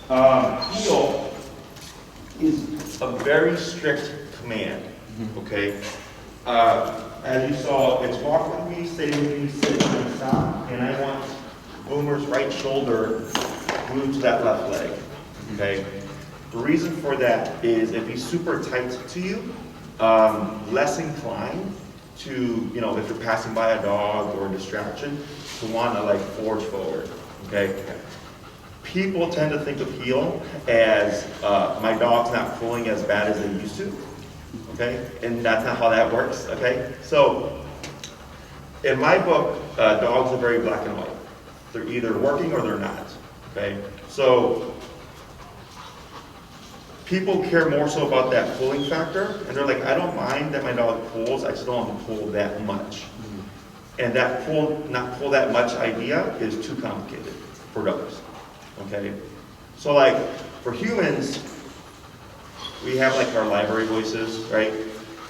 Heel is a very strict command, okay? As you saw, it's walk with me, stay with me, sit, and stop, and I want Boomer's right shoulder glued to that left leg, okay? The reason for that is if he's super tight to you, less inclined to, you know, if you're passing by a dog or a distraction, to want to like forge forward, okay? People tend to think of heel as my dog's not pulling as bad as they used to, okay? And that's not how that works, okay? So in my book, dogs are very black and white. They're either working or they're not, okay? So people care more so about that pulling factor, and they're like, I don't mind that my dog pulls, I just don't want to pull that much. And that not pull that much idea is too complicated for dogs, okay? So like, for humans, we have like our library voices, right?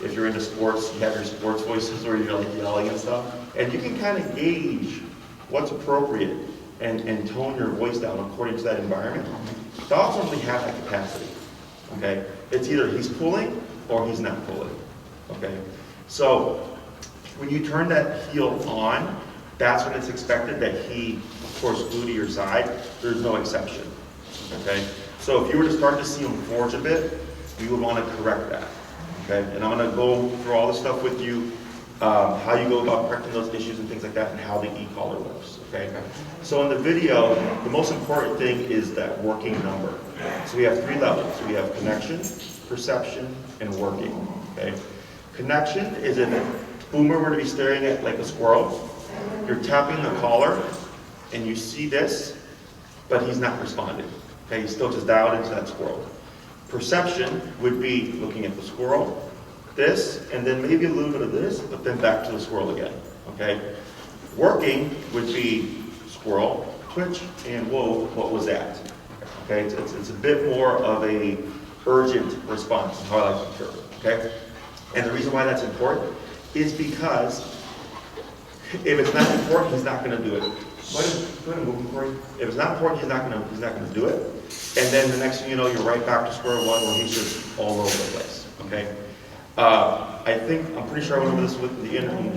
If you're into sports, you have your sports voices where you're like yelling and stuff. And you can kind of gauge what's appropriate and tone your voice down according to that environment. Dogs don't really have that capacity. Okay, it's either he's pulling or he's not pulling, okay? So when you turn that heel on, that's when it's expected that he, of course, glue to your side. There's no exception, okay? So if you were to start to see him forge a bit, you would want to correct that, okay? And I'm going to go through all this stuff with you, how you go about correcting those issues and things like that, and how the e-collar works, okay? So in the video, the most important thing is that working number. So we have 3 levels. We have connection, perception, and working, okay? Connection is if Boomer were to be staring at like a squirrel, you're tapping the collar, and you see this, but he's not responding, okay? He's still just dialed into that squirrel. Perception would be looking at the squirrel, this, and then maybe a little bit of this, but then back to the squirrel again, okay? Working would be squirrel, twitch, and whoa, what was that? Okay, it's a bit more of a urgent response, is how I like to term, okay? And the reason why that's important is because if it's not important, he's not going to do it. Go ahead and move, Corey. If it's not important, he's not going to do it. And then the next thing you know, you're right back to square one, where he's just all over the place. Okay. I'm pretty sure I went over this with the interview,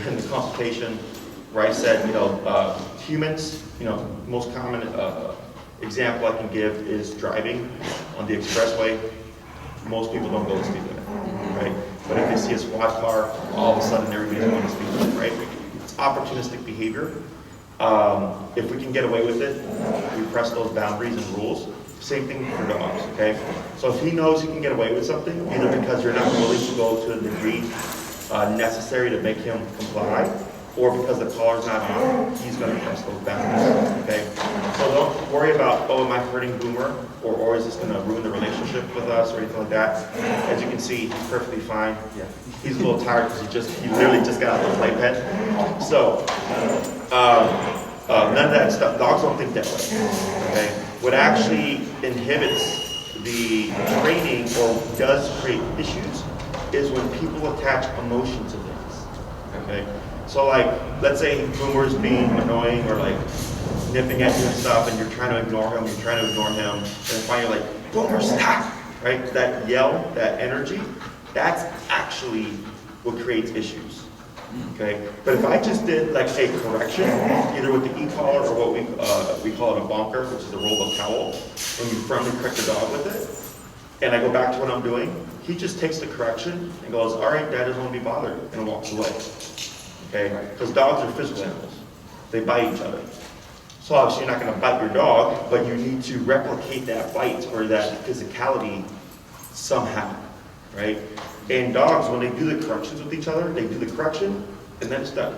in the consultation, where I said, humans, most common example I can give is driving on the expressway. Most people don't go the speed limit, right? But if they see a squad car, all of a sudden everybody's going to speed limit, right? It's opportunistic behavior. If we can get away with it, we press those boundaries and rules. Same thing for dogs, okay? So if he knows he can get away with something, either because you're not willing to go to the degree necessary to make him comply, or because the collar's not on, he's going to press those boundaries, okay? So don't worry about, oh, am I hurting Boomer? Or is this going to ruin the relationship with us or anything like that? As you can see, he's perfectly fine. Yeah. He's a little tired because he literally just got out of the playpen. So, none of that stuff, dogs don't think that way, okay? What actually inhibits the training or does create issues is when people attach emotion to things, okay? So like, let's say Boomer's being annoying or like nipping at you and stuff, and you're trying to ignore him, and then finally you're like, Boomer, stop, right? That yell, that energy, that's actually what creates issues, okay? But if I just did like a correction, either with the e-collar or what we call it a bonker, which is a roll of towel, and you firmly correct the dog with it, and I go back to what I'm doing, he just takes the correction and goes, all right, Dad doesn't want to be bothered, and walks away. Okay, because dogs are physical animals. They bite each other. So obviously you're not going to bite your dog, but you need to replicate that bite or that physicality somehow, right? And dogs, when they do the corrections with each other, they do the correction, and then it's done.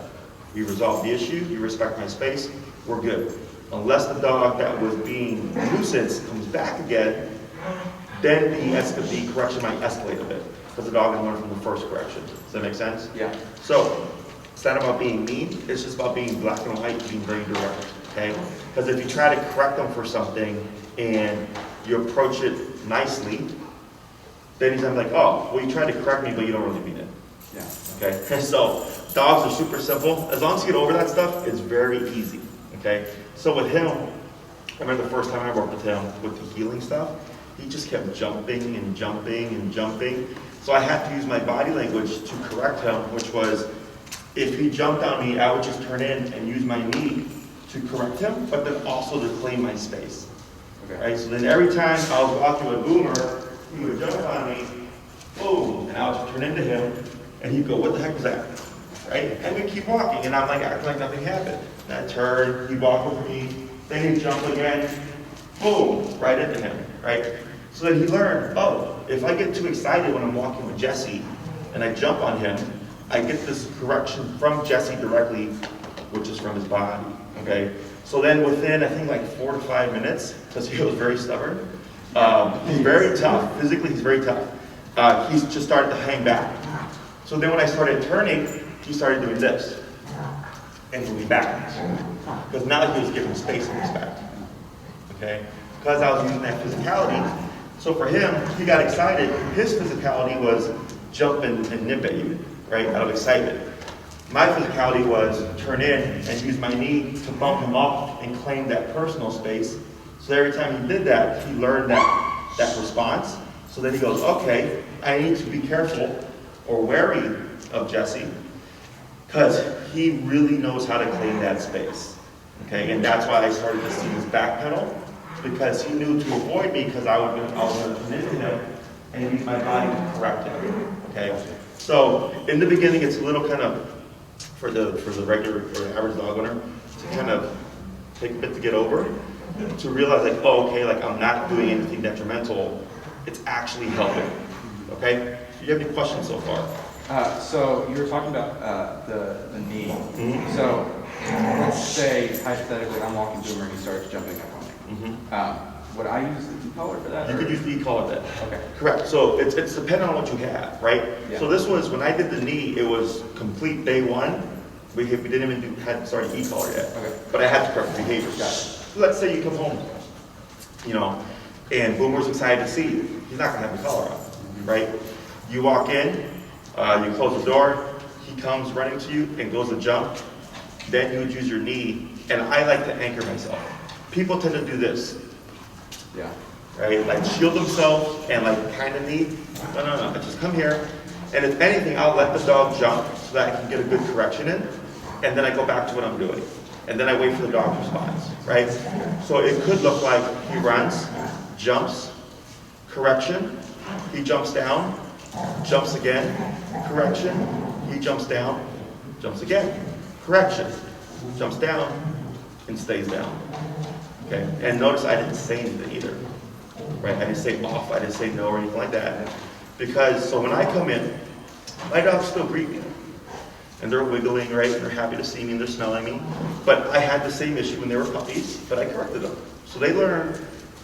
We resolve the issue, you respect my space, we're good. Unless the dog that was being nuisance comes back again, then the correction might escalate a bit, because the dog has learned from the first correction. Does that make sense? Yeah. So, it's not about being mean, it's just about being black and white, being very direct, okay? Because if you try to correct them for something and you approach it nicely, then he's like, oh, well, you tried to correct me, but you don't really mean it. Yeah. Okay? So, dogs are super simple. As long as you get over that stuff, it's very easy, okay? So with him, I remember the first time I worked with him with the healing stuff, he just kept jumping and jumping and jumping. So I had to use my body language to correct him, which was, if he jumped on me, I would just turn in and use my knee to correct him, but then also to claim my space. Okay. Right? So then every time I was walking with Boomer, he would jump on me, boom, and I would just turn into him, and he'd go, what the heck was that? Right? And we'd keep walking, and I'm like, acting like nothing happened. And I'd turn, he'd walk over me, then he'd jump again, boom, right into him, right? So then he learned, oh, if I get too excited when I'm walking with Jesse, and I jump on him, I get this correction from Jesse directly, which is from his body, okay? So then within, I think like 4 to 5 minutes, because he was very stubborn, he's very tough, physically he's very tough, he's just started to hang back. So then when I started turning, he started doing this, and moving backwards. Because now he was given space and respect, okay? Because I was using that physicality, so for him, he got excited, his physicality was jump and nip at you, right, out of excitement. My physicality was turn in and use my knee to bump him up and claim that personal space. So every time he did that, he learned that response. So then he goes, okay, I need to be careful or wary of Jesse because he really knows how to claim that space. Okay, and that's why I started to see his back pedal, because he knew to avoid me because I was going to come into him and use my body to correct him. Okay, so in the beginning, it's a little kind of for the regular or average dog owner to kind of take a bit to get over, to realize like, oh, okay, like I'm not doing anything detrimental. It's actually helping. Okay, do you have any questions so far? So you were talking about the knee. Mm-hmm. So let's say hypothetically I'm walking Boomer and he starts jumping up on me. Mm-hmm. Would I use the e-collar for that? You could use the e-collar then. Okay. Correct. So it's dependent on what you have, right? Yeah. So this was, when I did the knee, it was complete day one. We didn't even hadn't started e-collar yet. Okay. But I had to correct behavior. Got it. So let's say you come home, you know, and Boomer's excited to see you. He's not gonna have the collar on, right? You walk in, you close the door, he comes running to you and goes to jump. Then you would use your knee, and I like to anchor myself. People tend to do this. Yeah. Right? Like shield themselves and like kind of knee. No. I just come here, and if anything, I'll let the dog jump so that I can get a good correction in, and then I go back to what I'm doing. And then I wait for the dog's response, right? So it could look like he runs, jumps, correction, he jumps down, jumps again, correction, he jumps down, jumps again, correction, jumps down, and stays down. Okay, and notice I didn't say anything either, right? I didn't say off, I didn't say no or anything like that. Because, so when I come in, my dogs still greet me. And they're wiggling, right? And they're happy to see me and they're smelling me. But I had the same issue when they were puppies, but I corrected them. So they learn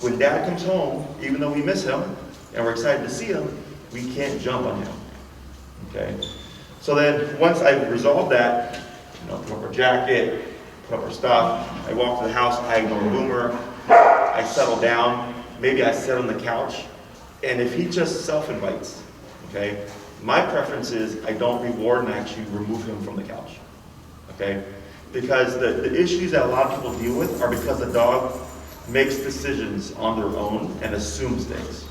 when dad comes home, even though we miss him and we're excited to see him, we can't jump on him, okay? So then once I resolved that, you know, put up our jacket, put up our stuff, I walk to the house, I ignore Boomer, I settle down, maybe I sit on the couch, and if he just self-invites, okay, my preference is I don't reward and actually remove him from the couch, okay? Because the issues that a lot of people deal with are because the dog makes decisions on their own and assumes things,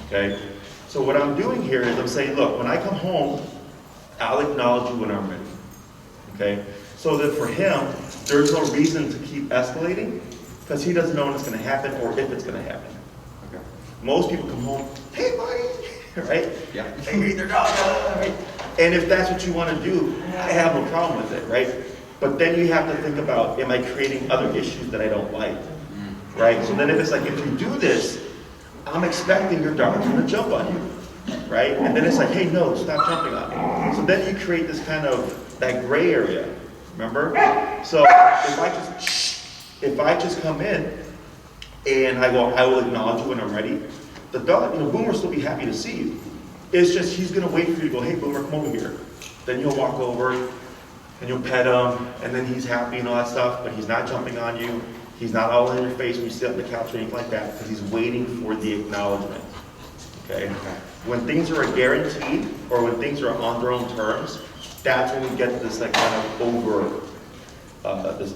okay? So what I'm doing here is I'm saying, look, when I come home, I'll acknowledge you when I'm ready, okay? So that for him, there's no reason to keep escalating because he doesn't know when it's gonna happen or if it's gonna happen. Okay. Most people come home, hey buddy, right? Yeah. They greet their dog, right? And if that's what you wanna do, I have no problem with it, right? But then you have to think about, am I creating other issues that I don't like, right? So then if it's like, if you do this, I'm expecting your dog's gonna jump on you, right? And then it's like, hey, no, stop jumping on me. So then you create this kind of, that gray area, remember? So if I just come in and I will acknowledge you when I'm ready, the dog, you know, Boomer will still be happy to see you. It's just, he's gonna wait for you to go, hey, Boomer, come over here. Then you'll walk over and you'll pet him, and then he's happy and all that stuff, but he's not jumping on you. He's not all in your face when you sit on the couch or anything like that, because he's waiting for the acknowledgement, okay? When things are a guarantee, or when things are on their own terms, that's when we get this like kind of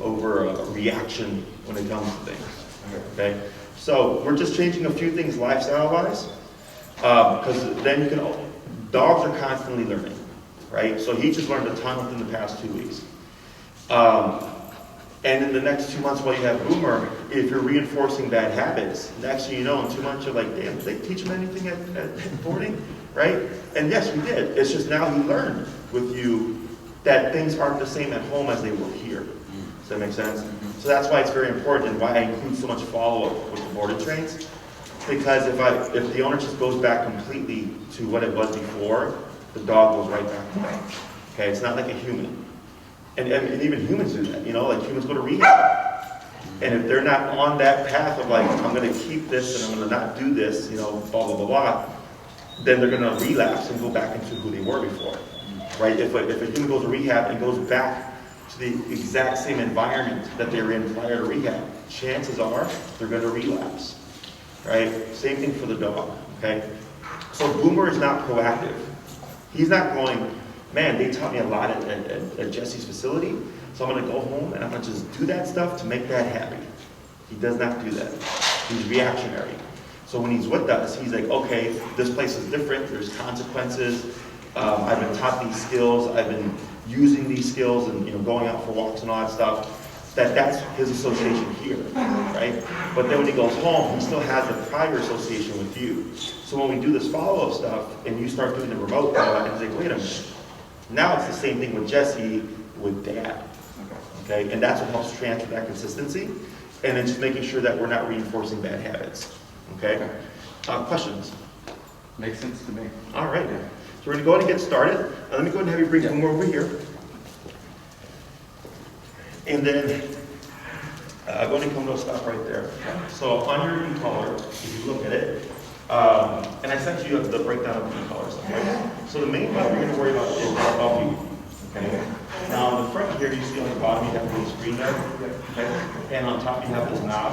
over reaction when it comes to things. Okay? So we're just changing a few things lifestyle-wise, because then you can, dogs are constantly learning, right? So he just learned a ton within the past 2 weeks. And in the next 2 months while you have Boomer, if you're reinforcing bad habits, next thing you know, in 2 months you're like, damn, did they teach him anything at boarding, right? And yes, we did. It's just now he learned with you that things aren't the same at home as they were here. Does that make sense? So that's why it's very important and why I include so much follow-up with the boarded trains. Because if the owner just goes back completely to what it was before, the dog goes right back to that. Okay, it's not like a human. And even humans do that, like humans go to rehab. And if they're not on that path of like, I'm gonna keep this and I'm gonna not do this, blah, blah, blah, blah, then they're gonna relapse and go back into who they were before, right? If a human goes to rehab and goes back to the exact same environment that they were in prior to rehab, chances are they're gonna relapse, right? Same thing for the dog, okay? So Boomer is not proactive. He's not going, man, they taught me a lot at Jesse's facility, so I'm gonna go home and I'm gonna just do that stuff to make Dad happy. He does not do that. He's reactionary. So when he's with us, he's like, okay, this place is different, there's consequences, I've been taught these skills, I've been using these skills and going out for walks and all that stuff. That's his association here, right? But then when he goes home, he still has the prior association with you. So when we do this follow-up stuff and you start doing the remote, and he's like, wait a minute. Now it's the same thing with Jesse, with Dad. Okay? And that's what helps transfer that consistency. And then just making sure that we're not reinforcing bad habits. Okay? Questions? Makes sense to me. All right. So we're going to go ahead and get started. Let me go ahead and have you bring Boomer over here. And then go ahead and come to a stop right there. So on your e-collar, if you look at it, and I sent you the breakdown of the e-collar stuff, right? So the main part we're going to worry about is the bumping. Okay? Now on the front here, you see on the bottom you have a little screen there. Okay? And on top you have this knob.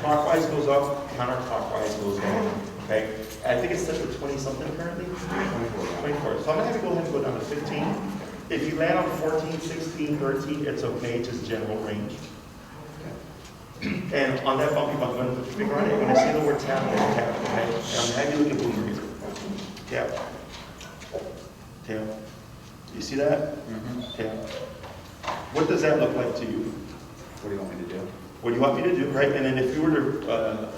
Clockwise goes up, counterclockwise goes down. Okay? I think it's set to 20-something currently. 24. So I'm going to have to go ahead and go down to 15. If you land on 14, 16, 13, it's okay, just general range. And on that bumpy bump, when you put your finger on it, when I say the word tap, tap, okay? And I'm going to have you look at Boomer. Tap. Tap. You see that? Tap. What does that look like to you? What do you want me to do? What do you want me to do, right? And then if you were to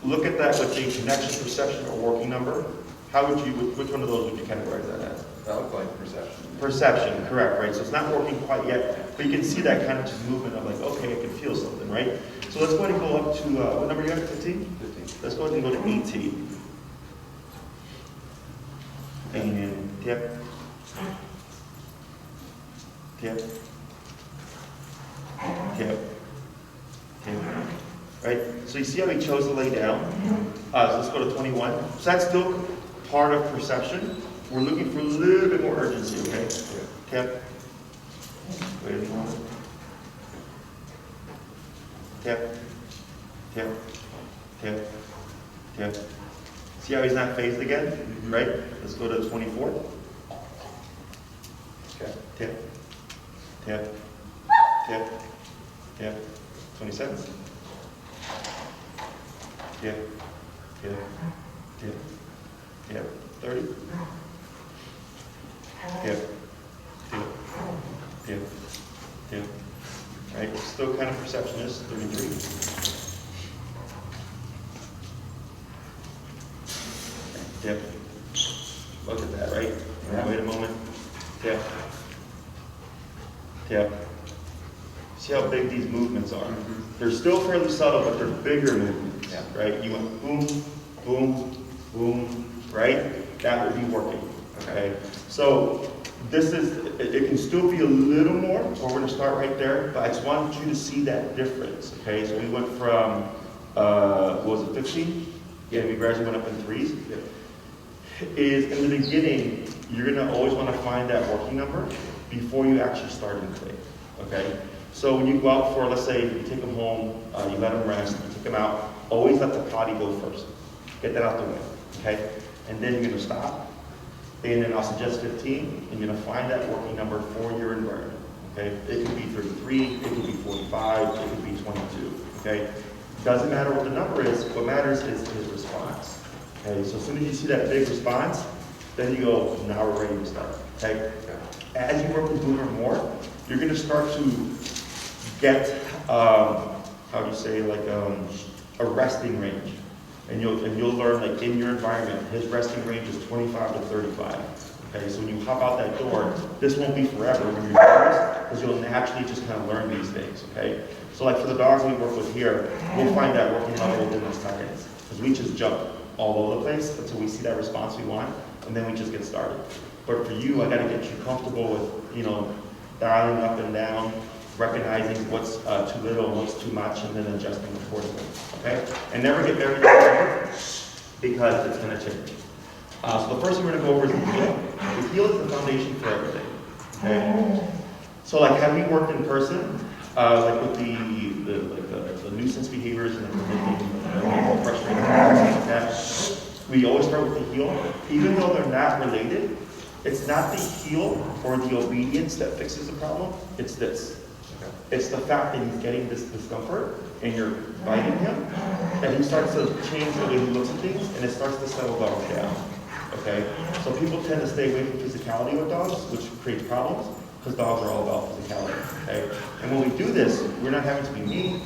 look at that with a connection, perception, or working number, how would you, which one of those would you categorize that as? That looks like perception. Perception, correct, right? So it's not working quite yet, but you can see that kind of just movement of like, okay, I can feel something, right? So let's go ahead and go up to, what number you got, 15? 15. Let's go ahead and go to 18. And tap. Tap. Tap. Tap. Right? So you see how he chose to lay down? So let's go to 21. So that's still part of perception. We're looking for a little bit more urgency, okay? Tap. Wait a moment. Tap. Tap. Tap. Tap. See how he's not phased again? Right? Let's go to 24. Okay. Tap. Tap. Tap. Tap. 27. Tap. Tap. Tap. Tap. 30. Tip, tip, tip, tip. Right, still kind of perceptionist, 33. Tip. Look at that, right? Yeah. Wait a moment. Tip. Tip. See how big these movements are. They're still fairly subtle, but they're bigger movements, right? You went boom, boom, boom, right? That would be working. Okay, so this is, it can still be a little more, so we're going to start right there, but I just wanted you to see that difference, okay? So we went from, what was it, 15? Yeah, we gradually went up in threes. Is in the beginning, you're going to always want to find that working number before you actually start in play, okay? So when you go out for, let's say, you take them home, you let them rest, you take them out, always let the potty go first. Get that out the way, okay? And then you're going to stop. And then I'll suggest 15, and you're going to find that working number for your environment, okay? It could be 33, it could be 45, it could be 22, okay? Doesn't matter what the number is, what matters is his response. Okay, so as soon as you see that big response, then you go, now we're ready to start. Okay? As you work with Boomer more, you're going to start to get, how do you say, like a resting range. And you'll learn, like, in your environment, his resting range is 25 to 35. Okay, so when you hop out that door, this won't be forever when you're doing this, because you'll naturally just kind of learn these things, okay? So like for the dogs we work with here, we'll find that working level within the seconds, because we just jump all over the place until we see that response we want, and then we just get started. But for you, I gotta get you comfortable with, you know, dialing up and down, recognizing what's too little and what's too much, and then adjusting accordingly, okay? And never get very tired, because it's gonna change. So the first thing we're going to go over is the heel. The heel is the foundation for everything. Okay? So like, have we worked in person, like with the nuisance behaviors and the frustrating like that? We always start with the heel, even though they're not related. It's not the heel or the obedience that fixes the problem. It's this. It's the fact that he's getting this discomfort and you're biting him, and he starts to change the way he looks at things, and it starts to settle dogs down. Okay, so people tend to stay away from physicality with dogs, which creates problems, because dogs are all about physicality. Okay, and when we do this, we're not having to be mean.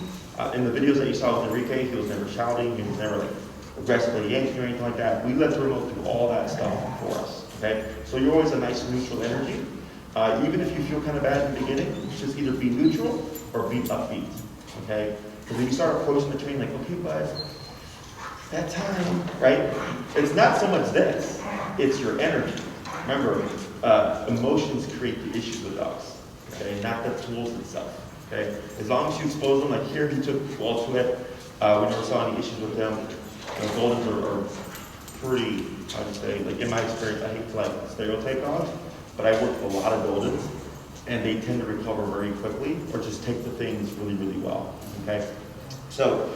In the videos that you saw with Enrique, he was never shouting, he was never like aggressively yanking or anything like that. We let the remote do all that stuff for us. Okay, so you're always a nice neutral energy. Even if you feel kind of bad in the beginning, just either be neutral or be upbeat. Okay, because when you start approaching the train, like, okay, bud, that time, right? It's not so much this, it's your energy. Remember, emotions create the issues with dogs, okay? Not the tools itself, okay? As long as you expose them, like here he took well to it, we never saw any issues with them. Goldens are pretty, I would say, like in my experience, I hate to like stereotype dogs, but I work with a lot of Goldens, and they tend to recover very quickly, or just take the things really, really well, okay? So,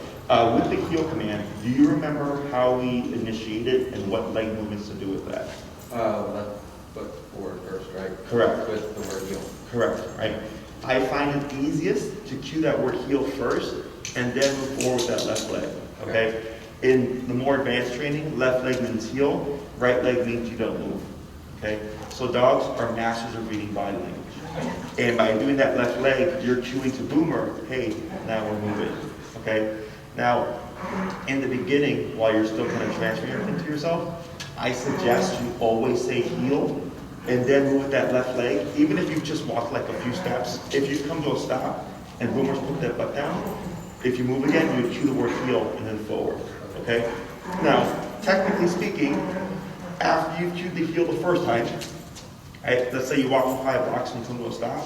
with the heel command, do you remember how we initiated and what leg movements to do with that? Left foot forward first, right? Correct. With the word heel. Correct, right? I find it easiest to cue that word heel first and then move forward with that left leg, okay? In the more advanced training, left leg means heel, right leg means you don't move, okay? So dogs are masters of reading body language. And by doing that left leg, you're cueing to Boomer, hey, now we're moving, okay? Now, in the beginning, while you're still kind of transferring everything to yourself, I suggest you always say heel and then move with that left leg. Even if you just walk like a few steps, if you come to a stop and Boomer's put that butt down, if you move again, you cue the word heel and then forward, okay? Now, technically speaking, after you've cued the heel the first time, right, let's say you walk for 5 blocks and you come to a stop,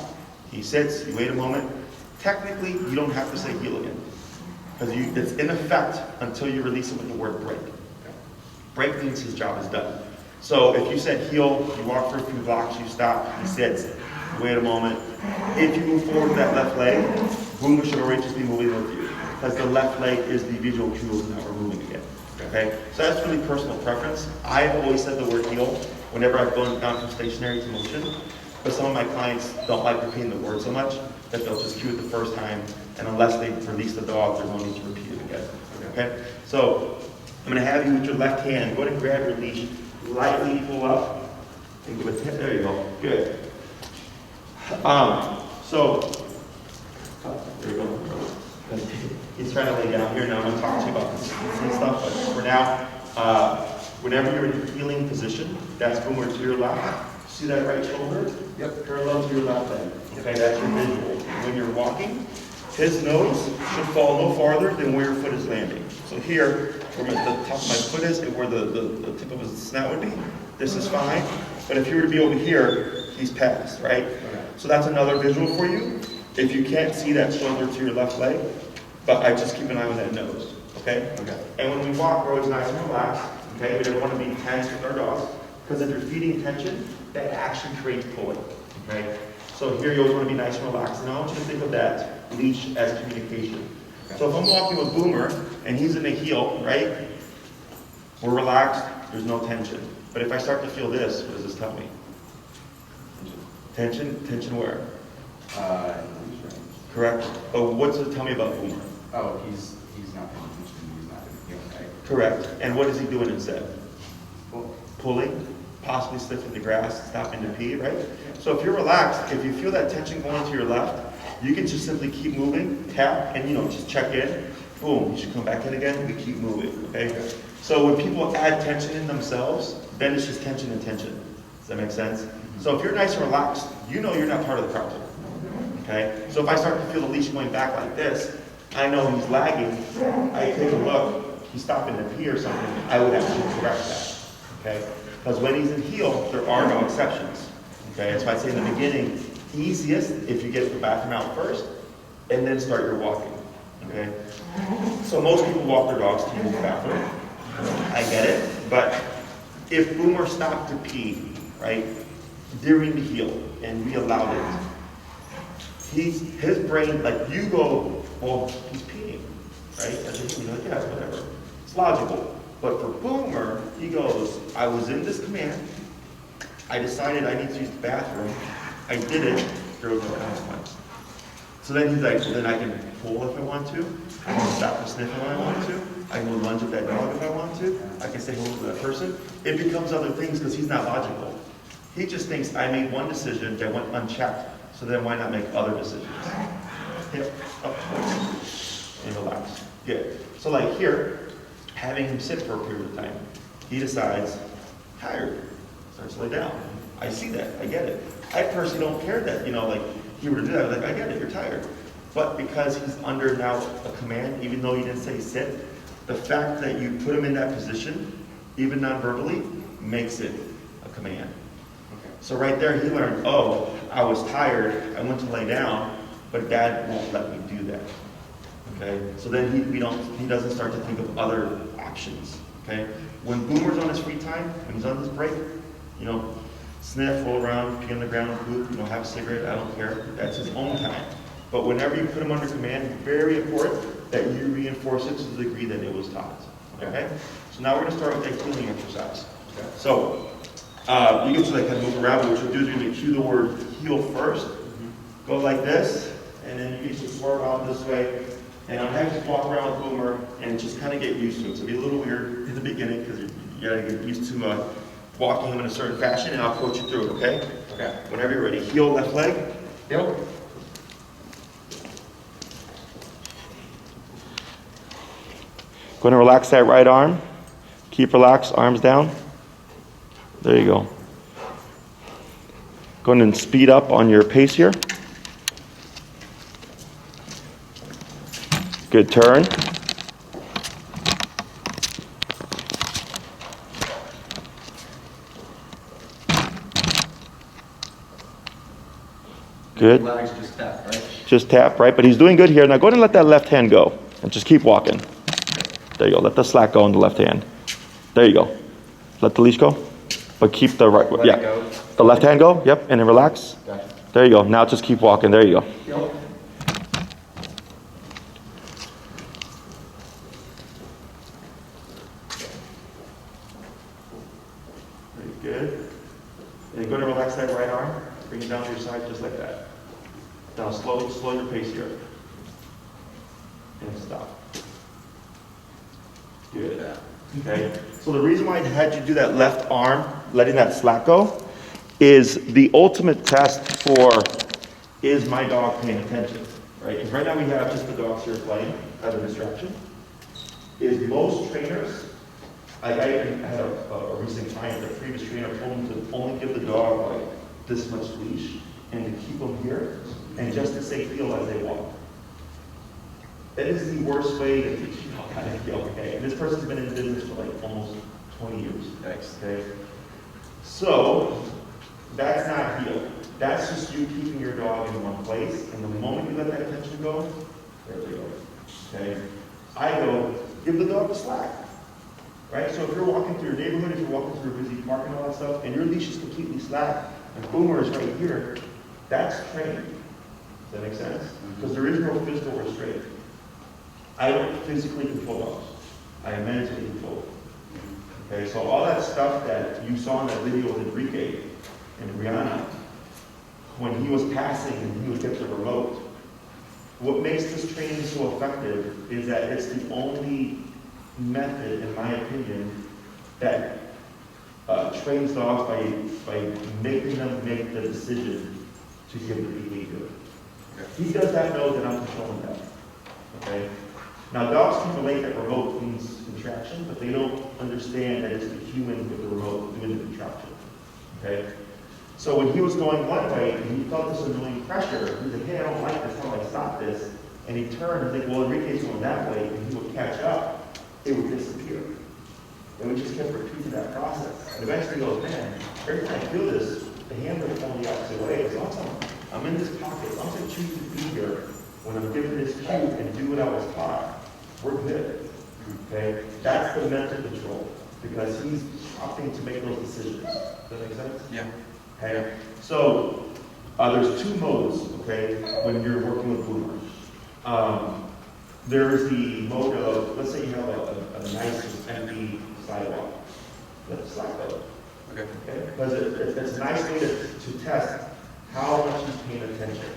he sits, you wait a moment, technically you don't have to say heel again. Because it's in effect until you release it with the word break. Break means his job is done. So if you said heel, you walk for a few blocks, you stop, he sits, wait a moment. If you move forward with that left leg, Boomer should already just be moving with you. Because the left leg is the visual cue of now we're moving again. Okay? So that's really personal preference. I've always said the word heel whenever I've gone from stationary to motion. But some of my clients don't like repeating the word so much that they'll just cue it the first time, and unless they release the dog, there's no need to repeat it again. Okay? So I'm going to have you with your left hand, go ahead and grab your leash, lightly pull up, and give a tip. There you go. Good. There you go. He's trying to lay down here now. I'm going to talk to you about consistency and stuff, but for now, whenever you're in a healing position, that's Boomer to your left. See that right shoulder? Yep. Parallel to your left leg. Okay, that's your visual. When you're walking, his nose should fall no farther than where your foot is landing. So here, where the top of my foot is and where the tip of his snout would be, this is fine. But if you were to be over here, he's past, right? Okay. So that's another visual for you. If you can't see that shoulder to your left leg, but I just keep an eye on that nose, okay? Okay. And when we walk, we're always nice and relaxed, okay? We don't want to be tense with our dogs, because if you're feeding tension, that actually creates pulling, okay? So here you always want to be nice and relaxed. And I want you to think of that leash as communication. Okay. So if I'm walking with Boomer, and he's in a heel, right? We're relaxed, there's no tension. But if I start to feel this, what does this tell me? Tension? Tension where? Leash range. Correct. But what does it tell me about Boomer? Oh, he's he's not paying attention, he's not doing right. Correct. And what is he doing instead? Cool. Pulling, possibly sniffing the grass, stopping to pee, right? So if you're relaxed, if you feel that tension going to your left, you can just simply keep moving, tap, and just check in. Boom, you should come back in again, we keep moving, okay? So when people add tension in themselves, then it's just tension and tension. Does that make sense? So if you're nice and relaxed, you know you're not part of the problem, okay? So if I start to feel the leash going back like this, I know he's lagging, I take a look, he's stopping to pee or something, I would actually correct that, okay? Because when he's in heel, there are no exceptions, okay? That's why I say in the beginning, easiest if you get the bathroom out first, and then start your walking, okay? So most people walk their dogs to use the bathroom. I get it, but if Boomer stopped to pee, right, during the heel, and we allowed it, his brain, like you go, well, he's peeing, right? And then you're like, yeah, whatever. It's logical. But for Boomer, he goes, I was in this command, I decided I need to use the bathroom, I did it, there was no consequence. So then he's like, well, then I can pull if I want to, I can stop for sniffing when I want to, I can go lunge at that dog if I want to, I can say hello to that person. It becomes other things because he's not logical. He just thinks I made one decision that went unchecked, so then why not make other decisions? Hip, up, and relax. Good. So like here, having him sit for a period of time, he decides, tired, starts to lay down. I see that, I get it. I personally don't care that, like, he were to do that, I was like, I get it, you're tired. But because he's under now a command, even though you didn't say sit, the fact that you put him in that position, even non-verbally, makes it a command. Okay. So right there, he learned, oh, I was tired, I went to lay down, but Dad won't let me do that. Okay? So then he doesn't start to think of other options. Okay? When Boomer's on his free time, when he's on his break, sniff, roll around, pee on the ground, poop, have a cigarette, I don't care. That's his own time. But whenever you put him under command, it's very important that you reinforce it to the degree that it was taught. Okay? So now we're going to start with a healing exercise. Okay. So you get to kind of move around, but what you'll do is you're going to cue the word heel first. Go like this, and then you get to swerve out this way. And I'm having to walk around with Boomer and just kind of get used to it. So it'll be a little weird in the beginning because you got to get used to walking him in a certain fashion, and I'll coach you through it, okay? Okay. Whenever you're ready. Heel, left leg. Heel. Going to relax that right arm. Keep relaxed, arms down. There you go. Go ahead and speed up on your pace here. Good turn. Good. Legs just tap, right? Just tap, right? But he's doing good here. Now go ahead and let that left hand go. And just keep walking. There you go. Let the slack go on the left hand. There you go. Let the leash go. But keep the right, Let it go. The left hand go. Yep. And then relax. Gotcha. There you go. Now just keep walking. There you go. Heel. Very good. And go to relax that right arm. Bring it down to your side just like that. Now slow your pace here. And stop. Good. Okay. So the reason why I had you do that left arm, letting that slack go, is the ultimate test for, is my dog paying attention? Right? Because right now we have just the dogs here playing as a distraction. Is most trainers, I had a recent client, the previous trainer told him to only give the dog like this much leash and to keep them here and just to say feel as they walk. That is the worst way to teach you how to feel, okay? And this person's been in business for like almost 20 years. Thanks. Okay? So, that's not heel. That's just you keeping your dog in one place, and the moment you let that attention go, there they go. Okay? I go, give the dog the slack. Right? So if you're walking through your neighborhood, if you're walking through a busy park and all that stuff, and your leash is completely slack, and Boomer is right here, that's training. Does that make sense? Because there is no physical restraint. I don't physically control dogs. I am mentally controlled. Okay, so all that stuff that you saw in that video with Enrique and Rihanna, when he was passing and he would get the remote, what makes this training so effective is that it's the only method, in my opinion, that trains dogs by making them make the decision to give the behavior. He does that know that I'm controlling them. Okay? Now dogs can relate that remote means contraction, but they don't understand that it's the human with the remote doing the contraction. Okay? So when he was going one way and he felt this annoying pressure, he said, hey, I don't like this, how do I stop this? And he turned and said, well, Enrique's going that way, and he would catch up, it would disappear. And we just kept repeating that process. And eventually he goes, man, every time I feel this, the hand is going the opposite way. So I'm in this pocket, I'm going to choose to be here when I'm given this cue and do what I was taught. We're good. Okay? That's the mental control, because he's opting to make those decisions. Does that make sense? Yeah. Okay? So there's two modes, okay, when you're working with boomers. There's the mode of, let's say you have a nice empty sidewalk. Let's slack it. Okay. Because it's a nice way to test how much he's paying attention.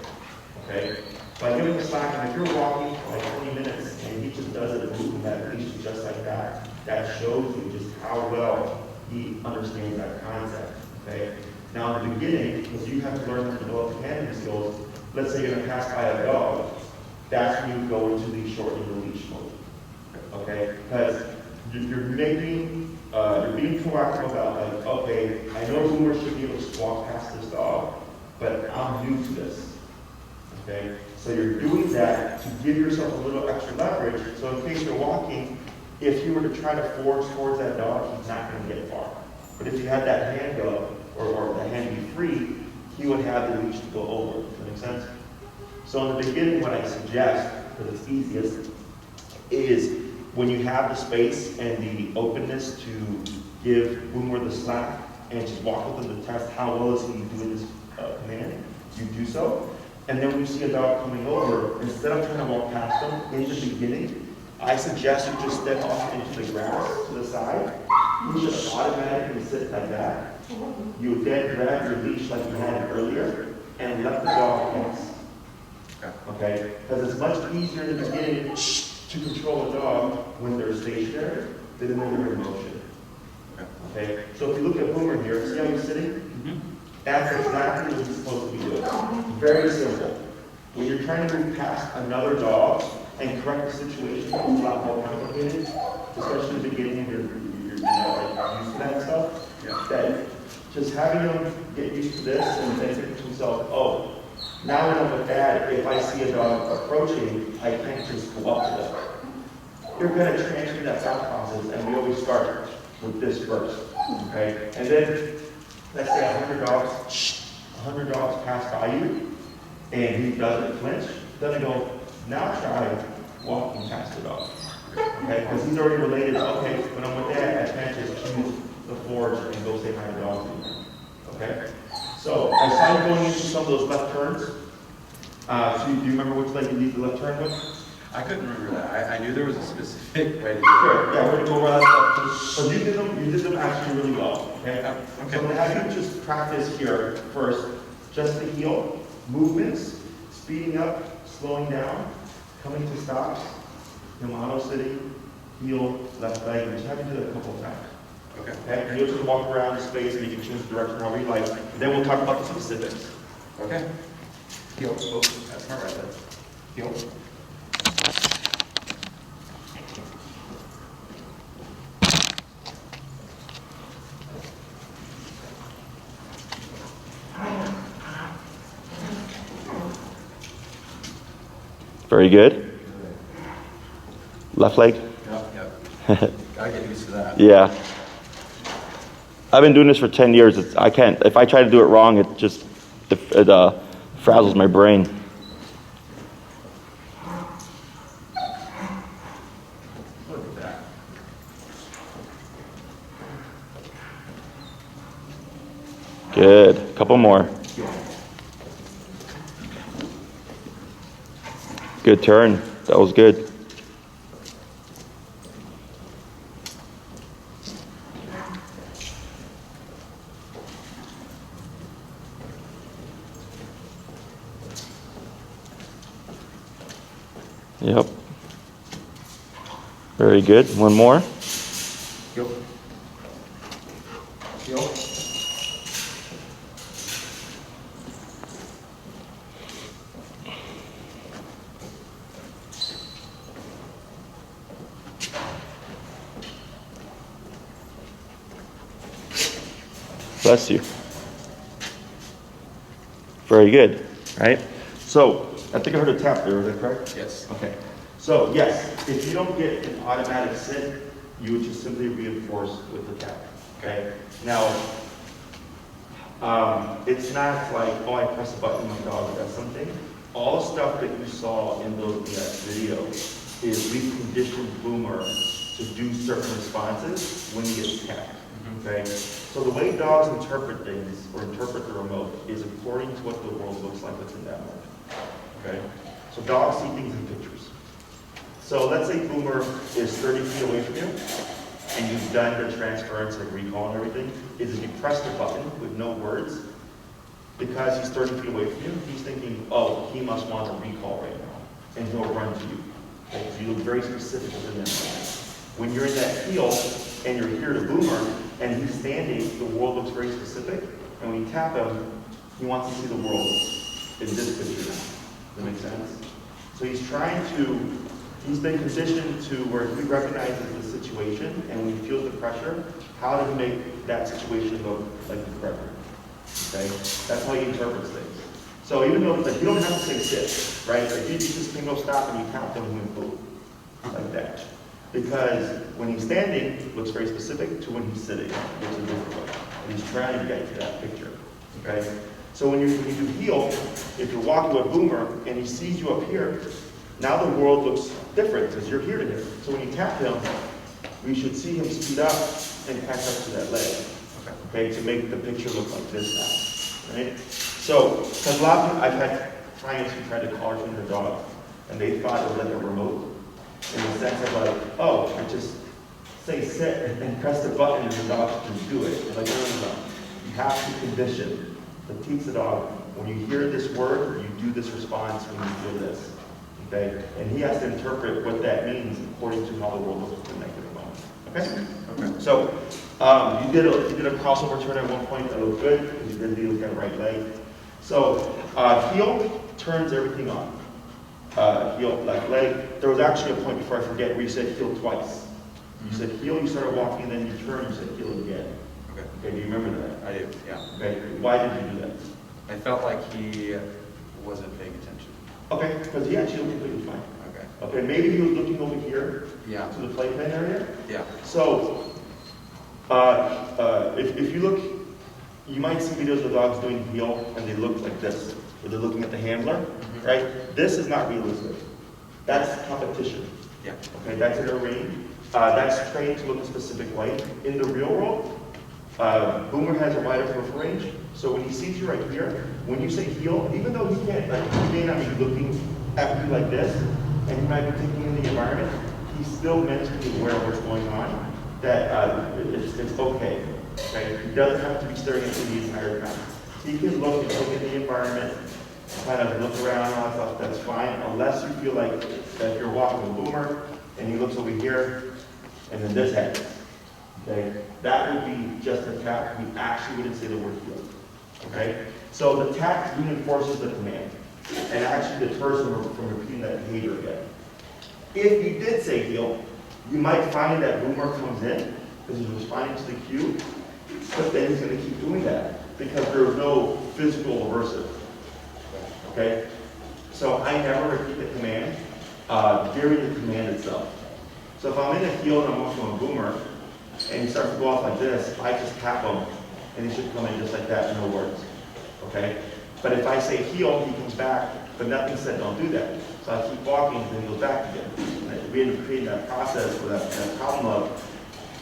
Okay? By giving him slack, and if you're walking for like 20 minutes and he just does it moving that leash just like that, that shows you just how well he understands that concept. Okay? Now in the beginning, because you have to learn to develop handling skills, let's say you're going to pass by a dog, that's when you go into the shortening the leash mode. Okay? Because you're being proactive about like, okay, I know boomers should be able to walk past this dog, but I'm new to this. Okay? So you're doing that to give yourself a little extra leverage, so in case you're walking, if you were to try to force towards that dog, he's not going to get far. But if you had that hand go, or the hand be free, he would have the leash to go over. Does that make sense? So in the beginning, what I suggest, because it's easiest, is when you have the space and the openness to give boomer the slack and just walk with him to test how well is he doing this command, you do so. And then when you see a dog coming over, instead of trying to walk past them in the beginning, I suggest you just step off into the grass to the side. You should automatically sit like that. You would then grab your leash like you had it earlier and let the dog pass. Okay? Because it's much easier in the beginning to control a dog when they're stationary than when they're in motion. Okay? So if you look at Boomer here, see how he's sitting? Mm-hmm. That's exactly what he's supposed to be doing. Very simple. When you're trying to move past another dog and correct the situation, it's a lot more complicated, especially in the beginning of you're used to that stuff. Yeah. That just having them get used to this and then think to himself, oh, now when I'm with that, if I see a dog approaching, I can't just go up to them. You're going to transfer that thought process, and we always start with this first. Okay? And then, let's say 100 dogs pass by you, and he doesn't flinch, doesn't go, now try walking past the dog. Okay? Because he's already related, okay, when I'm with that, I can't just choose the forge and go say hi to dogs anymore. Okay? So I saw you going into some of those left turns. So do you remember which leg you lead the left turn with? I couldn't remember that. I knew there was a specific way to do it. Sure, yeah, we're going to go over that. So you did them actually really well. Okay? Okay. So I'm going to have you just practice here first, just the heel, movements, speeding up, slowing down, coming to stops, Yamato sitting, heel, left leg, and just have you do it a couple of times. Okay. Okay. And you'll just walk around the space and you can change the direction however you like. And then we'll talk about the specifics. Okay. Heel. Oh, that's not right there. Heel. Very good. Left leg. Yep. Gotta get used to that. Yeah. I've been doing this for 10 years. I can't, if I try to do it wrong, it frazzles my brain. Look at that. Good. Couple more. Good turn. That was good. Yep. Very good. One more. Heel. Heel. Bless you. Very good, right? So, I think I heard a tap there, is that correct? Yes. Okay. So, yes, if you don't get an automatic sit, you would just simply reinforce with the tap, okay? Now, it's not like, oh, I press a button, my dog does something. All the stuff that you saw in that video is we conditioned Boomer to do certain responses when he gets tapped. Okay? So the way dogs interpret things or interpret the remote is according to what the world looks like within that moment. Okay? So dogs see things in pictures. So let's say Boomer is 30 feet away from you and you've done the transference and recall and everything, is if you press the button with no words, because he's 30 feet away from you, he's thinking, oh, he must want a recall right now, and he'll run to you. Okay? So you look very specific within that moment. When you're in that field and you're here to Boomer and he's standing, the world looks very specific. And when you tap him, he wants to see the world in this picture now. Does that make sense? So he's been conditioned to where he recognizes the situation and when he feels the pressure, how to make that situation look like the pressure. Okay? That's how he interprets things. So even though you don't have to say sit, right? Like you just can go stop and you tap him and boom, like that. Because when he's standing, it looks very specific to when he's sitting, which is a different way. And he's trying to get to that picture, okay? So when you do heel, if you're walking with Boomer and he sees you up here, now the world looks different because you're here to him. So when you tap him, we should see him speed up and catch up to that leg, okay, to make the picture look like this now, right? So, because a lot of people, I've had clients who tried to collar train their dog, and they thought it was like a remote, in the sense of like, oh, I just say sit and press the button and the dog can do it. They're like, no. You have to condition to teach the dog, when you hear this word, you do this response when you feel this. Okay? And he has to interpret what that means according to how the world looks in that given moment. Okay? Okay. So you did a crossover turn at one point that looked good, because you did the look at right leg. So heel turns everything on. Heel, left leg. There was actually a point before I forget where you said heel twice. You said heel, you started walking, and then you turn, you said heel again. Okay. Okay, do you remember that? I do, yeah. Okay, why did you do that? I felt like he wasn't paying attention. Okay, because he actually looked completely fine. Okay. Okay, maybe he was looking over here, yeah, to the playpen area. Yeah. So, if you look, you might see videos of dogs doing heel, and they look like this, where they're looking at the handler, right? This is not realistic. That's competition. Yeah. Okay, that's in a range. That's trained to look a specific way. In the real world, Boomer has a wider peripheral range, so when he sees you right here, when you say heel, even though he can't, like, he may not be looking at you like this, and he might be taking in the environment, he's still mentally aware of what's going on, that it's okay. Okay? He doesn't have to be staring at you the entire time. He can look and look at the environment, kind of look around and all that stuff, that's fine, unless you feel like that if you're walking with Boomer, and he looks over here, and then this happens. Okay? That would be just a tap. We actually wouldn't say the word heel. Okay? So the tap reinforces the command, and actually deters him from repeating that behavior again. If you did say heel, you might find that Boomer comes in, because he's responding to the cue, but then he's going to keep doing that, because there was no physical aversive. Okay? So I never repeat the command during the command itself. So if I'm in a heel and I'm working on Boomer, and he starts to go off like this, I just tap him, and he should come in just like that, no words. Okay? But if I say heel, he comes back, but nothing said don't do that. So I keep walking, and then he goes back again. And we end up creating that process where that problem of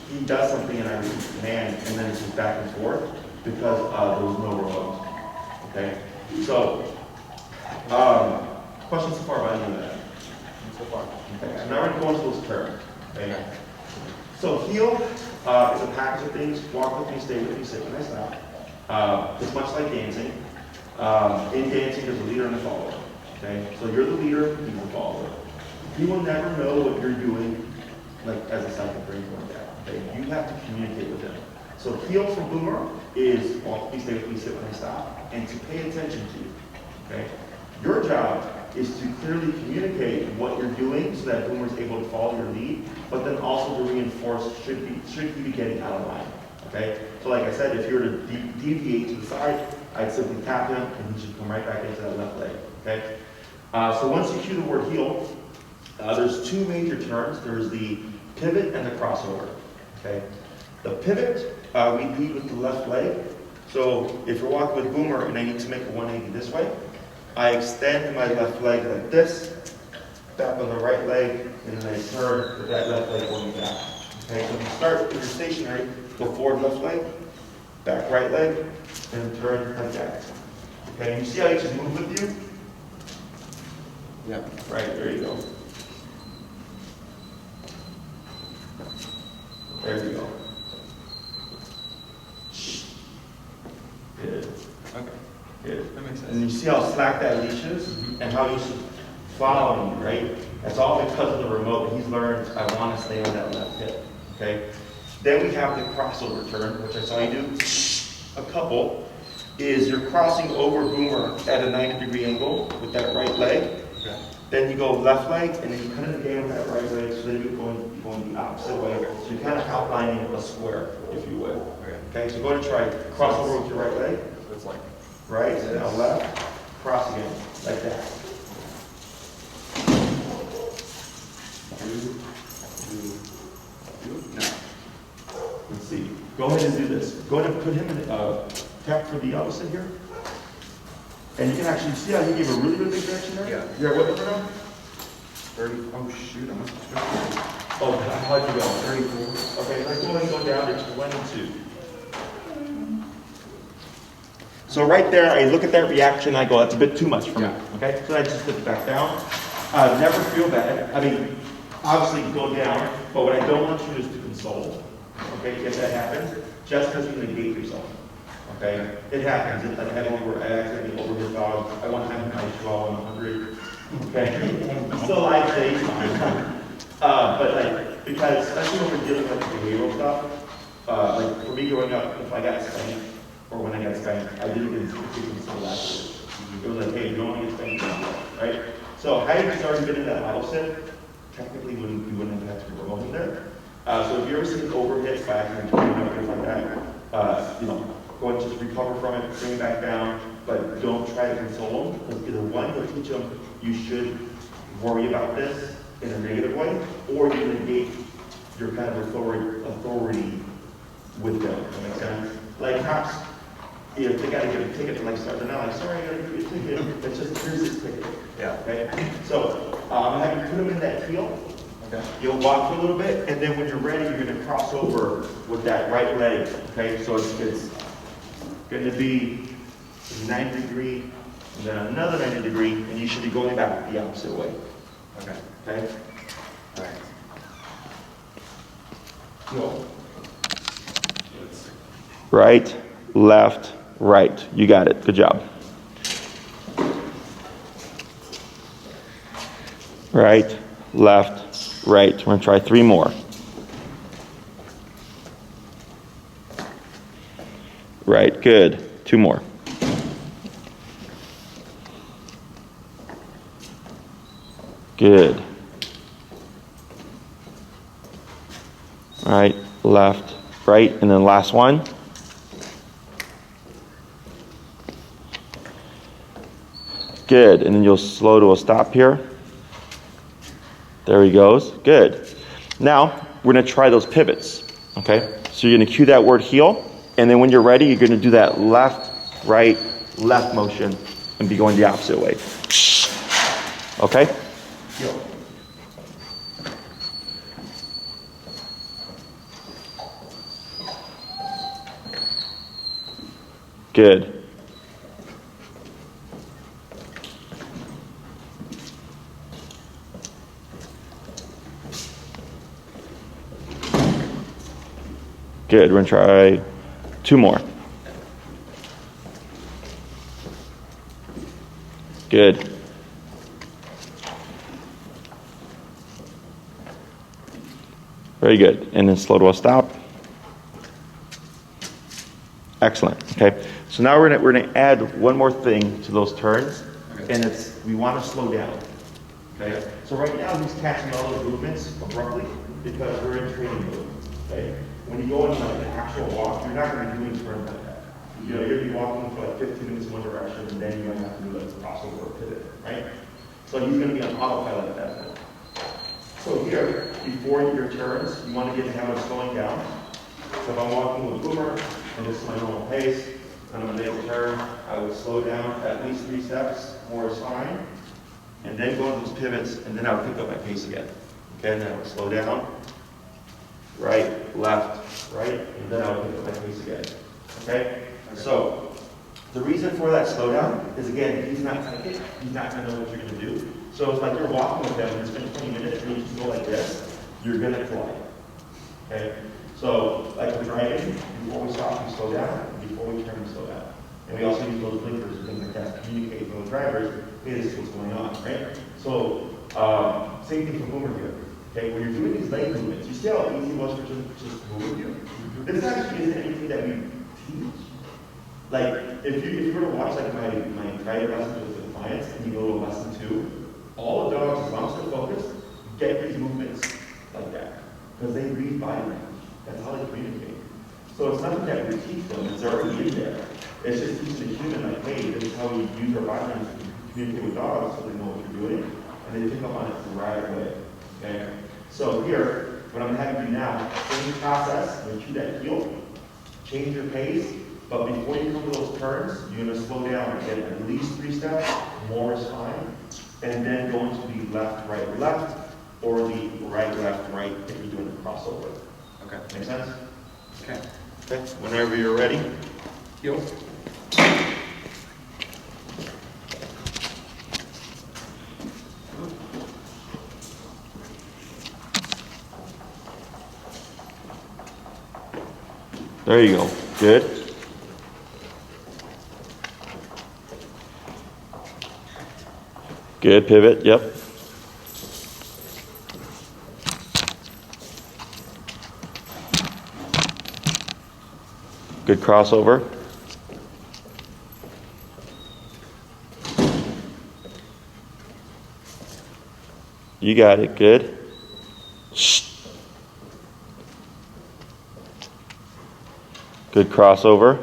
he does something and I repeat the command, and then it's just back and forth because there was no remote. Okay? So, questions so far about any of that? So far. Okay, so now we're going to those terms. Okay? So heel is a package of things. Walk with me, stay with me, sit when I stop. It's much like dancing. In dancing, there's a leader and a follower. Okay? So you're the leader, he's the follower. He will never know what you're doing, like as a second or anything like that. Okay? You have to communicate with him. So heel from Boomer is walk, please stay with me, sit when I stop, and to pay attention to you. Okay? Your job is to clearly communicate what you're doing so that Boomer's able to follow your lead, but then also to reinforce should he be getting out of line. Okay? So like I said, if you were to deviate to the side, I'd simply tap him and he should come right back into that left leg. Okay? So once you cue the word heel, there's two major terms. There's the pivot and the crossover. Okay? The pivot, we lead with the left leg. So if you're walking with Boomer and I need to make a 180 this way, I extend my left leg like this, back on the right leg, and then I turn with that left leg going back. Okay, so if you start, if you're stationary, go forward left leg, back right leg, and turn like that. Okay, and you see how he just move with you? Yeah. Right, there you go. There you go. Good. Okay. Good. That makes sense. And you see how slack that leash is, and how he's following you, right? That's all because of the remote. He's learned, I want to stay on that left hip, okay? Then we have the crossover turn, which I saw you do a couple, is you're crossing over Boomer at a 90-degree angle with that right leg. Okay. Then you go left leg, and then you kind of again with that right leg, so then you're going the opposite way. So you're kind of outlining a square, if you would. Okay, so go ahead and try crossover with your right leg. So it's like Right, now left, cross again, like that. No. Let's see. Go ahead and do this. Go ahead and put him in tap for the opposite here. And you can actually see how he gave a really, really big direction there? Yeah. You're at what number now? 30. Oh shoot, I must have Oh, how'd you go? 34. Okay, let's go ahead and go down to 22. So right there, I look at that reaction, I go, that's a bit too much for me. Okay, so I just flip it back down. Never feel bad. I mean, obviously go down, but what I don't want you is to console. Okay, if that happens, just because you negate yourself. Okay, it happens. It happens where I accidentally over his dog. I want to have him nice 12 and 100. Okay, he's still alive today. He's fine. But like, because especially when we're dealing with behavioral stuff, like for me growing up, if I got spanked, or when I got spanked, I didn't get console afterwards. It was like, hey, you don't want to get spanked, right? So had he's already been in that model set, technically we wouldn't have had to remote him there. So if you ever see an overhit by accident, things like that, you know, go and just recover from it, bring it back down, but don't try to console him, because either one, you'll teach him you should worry about this in a negative way, or you negate your kind of authority with them. Does that make sense? Like cops, you know, they got to get a ticket, and like start, they're not like, sorry, I got to give you a ticket. It's just, here's this ticket. Yeah. Okay? So, I'm having you put them in that heel. Okay. You'll walk for a little bit, and then when you're ready, you're going to cross over with that right leg. Okay? So it's going to be 90 degree, and then another 90 degree, and you should be going back the opposite way. Okay. Okay? All right. Go. Right, left, right. You got it. Good job. Right, left, right. We're going to try 3 more. Right, good. 2 more. Good. Right, left, right, and then last one. Good, and then you'll slow to a stop here. There he goes. Good. Now, we're going to try those pivots. Okay? So you're going to cue that word heel, and then when you're ready, you're going to do that left, right, left motion, and be going the opposite way. Okay? Heel. Good. Good. We're going to try 2 more. Good. Very good. And then slow to a stop. Excellent. Okay. So now we're gonna add one more thing to those turns, and it's we want to slow down. Okay. So right now he's catching all those movements abruptly because we're in training mode. Okay. When you go into like an actual walk, you're not going to be doing turns like that. You know, you're going to be walking for like 15 minutes in one direction, and then you might have to do like a crossover or pivot, right? So he's going to be on autopilot at that point. So here, before your turns, you want to get the habit of slowing down. So if I'm walking with Boomer, and this is my normal pace, and I'm going to make a turn, I would slow down at least 3 steps, more is fine, and then go into those pivots, and then I would pick up my pace again. Okay, and then I would slow down, right, left, right, and then I would pick up my pace again. Okay? So, the reason for that slowdown is, again, he's not going to get, he's not going to know what you're going to do. So it's like you're walking with him, and it's been 20 minutes, and you just go like this, you're going to collide. Okay? So, like with driving, before we stop, we slow down, and before we turn, we slow down. And we also use those blinkers and things like that to communicate with the drivers, hey, this is what's going on, right? So, same thing for Boomer here. Okay, when you're doing these leg movements, you see how easy it was for just move with you? This actually isn't anything that we teach. Like, if you were to watch like my private lessons with the clients, and you go to lesson 2, all the dogs, as long as they're focused, get these movements like that. Because they read body language. That's how they communicate. So it's nothing that we teach them, it's already in there. It's just teaching the human, like, hey, this is how we use our body language to communicate with dogs so they know what you're doing, and they pick up on it the right way. Okay? So here, what I'm going to have you do now, same process, when you that heel, change your pace, but before you come to those turns, you're going to slow down and get at least 3 steps, more is fine, and then go into the left, right, left, or the right, left, right if you're doing a crossover. Okay. Make sense? Okay. Okay. Whenever you're ready. Heel. There you go. Good. Good pivot. Yep. Good crossover. You got it. Good. Good crossover.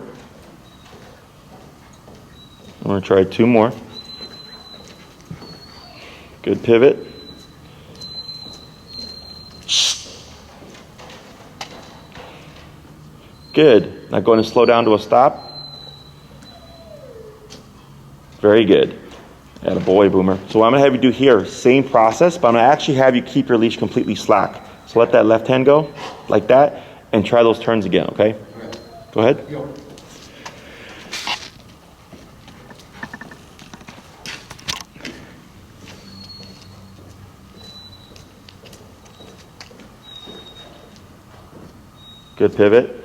I'm going to try 2 more. Good pivot. Good. Now going to slow down to a stop. Very good. Attaboy, Boomer. So what I'm going to have you do here, same process, but I'm going to actually have you keep your leash completely slack. So let that left hand go, like that, and try those turns again, okay? Go ahead. Heel. Good pivot.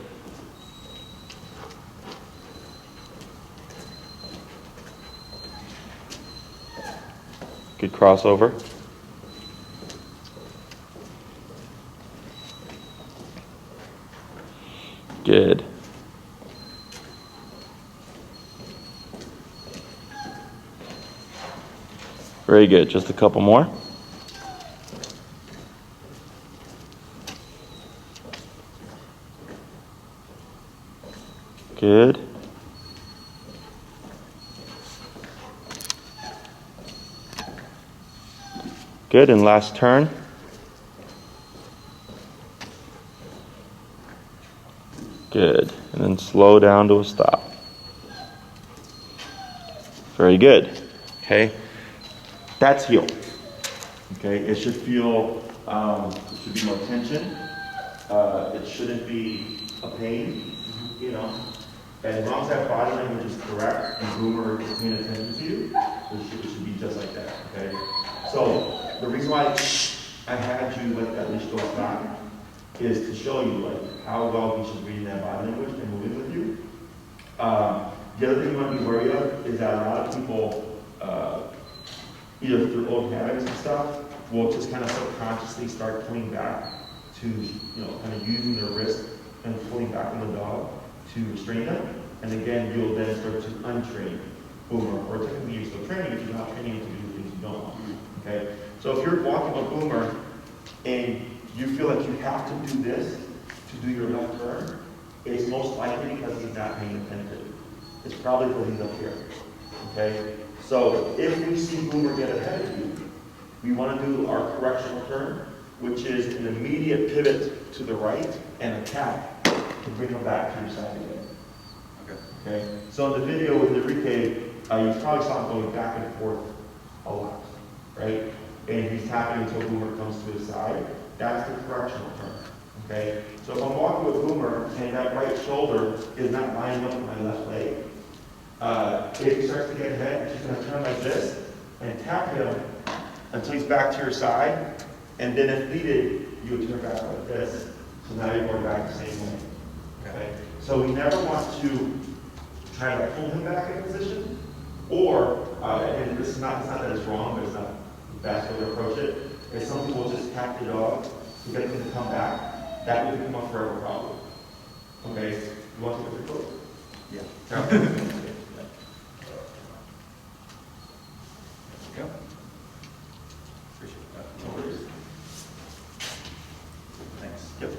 Good crossover. Good. Very good. Just a couple more. Good. Good, and last turn. Good, and then slow down to a stop. Very good. Okay, that's heel. Okay, it should feel, it should be more tension. It shouldn't be a pain, you know. And as long as that body language is correct and Boomer is paying attention to you, it should be just like that, okay? So, the reason why I had you let that leash go back is to show you like how well he should read that body language and moving with you. The other thing you want to be wary of is that a lot of people, either through old habits and stuff, will just kind of subconsciously start coming back to, kind of using their wrist and pulling back on the dog to restrain them. And again, you'll then start to untrain Boomer, or technically you're still training if you're not training him to do things you don't want. Okay? So if you're walking a Boomer and you feel like you have to do this to do your left turn, it's most likely because he's not paying attention. It's probably because he's up here. Okay? So if we see Boomer get ahead of you, we want to do our correctional turn, which is an immediate pivot to the right and attack to bring him back to your side again. Okay? So in the video with Enrique, you probably saw him going back and forth a lot, right? And he's tapping until Boomer comes to his side. That's the correctional turn. Okay? So if I'm walking with Boomer and that right shoulder is not lining up with my left leg, if he starts to get ahead, I'm just going to turn like this and tap him until he's back to your side. And then if needed, you would turn back like this. So now you're going back the same way. Okay? So we never want to try to pull him back in position, or, and this is not, it's not that it's wrong, but it's not the best way to approach it, is some people will just tap the dog to get him to come back. That will become a forever problem. Okay? You want to get the foot? Yeah. Okay. Go. Appreciate that. No worries. Thanks. Yep.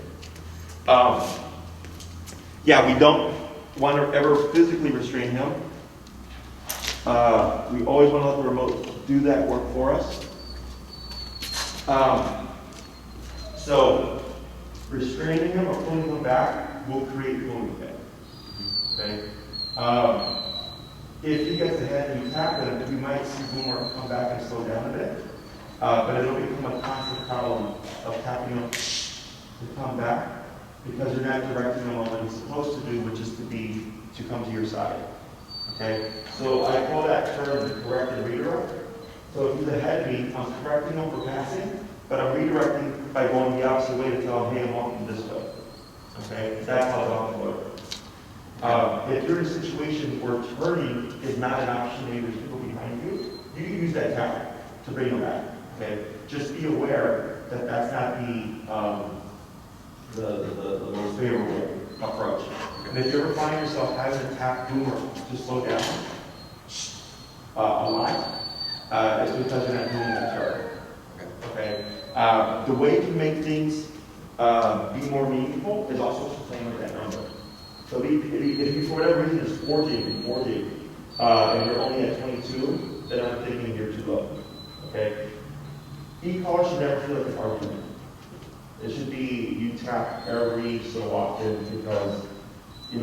Yeah, we don't want to ever physically restrain him. We always want to let the remote do that work for us. So restraining him or pulling him back will create pulling effect. Okay. If he gets ahead and you tap him, you might see Boomer come back and slow down a bit. But it'll become a constant problem of tapping him to come back, because you're not directing him on what he's supposed to do, which is to come to your side. Okay? So I call that term the corrected redirect. So if he's ahead of me, I'm correcting him for passing, but I'm redirecting by going the opposite way to tell him, hey, I'm walking this way. Okay? That's how dogs work. If you're in a situation where turning is not an option, maybe there's people behind you, you can use that tap to bring them back. Okay? Just be aware that that's not the most favorable approach. And if you ever find yourself having to tap Boomer to slow down a lot, it's because you're not doing that turn. Okay? The way to make things be more meaningful is also to play with that number. So if you for whatever reason is 40, and you're only at 22, then I'm thinking you're too low. Okay? E-collar should never feel like an argument. It should be you tap every so often because, a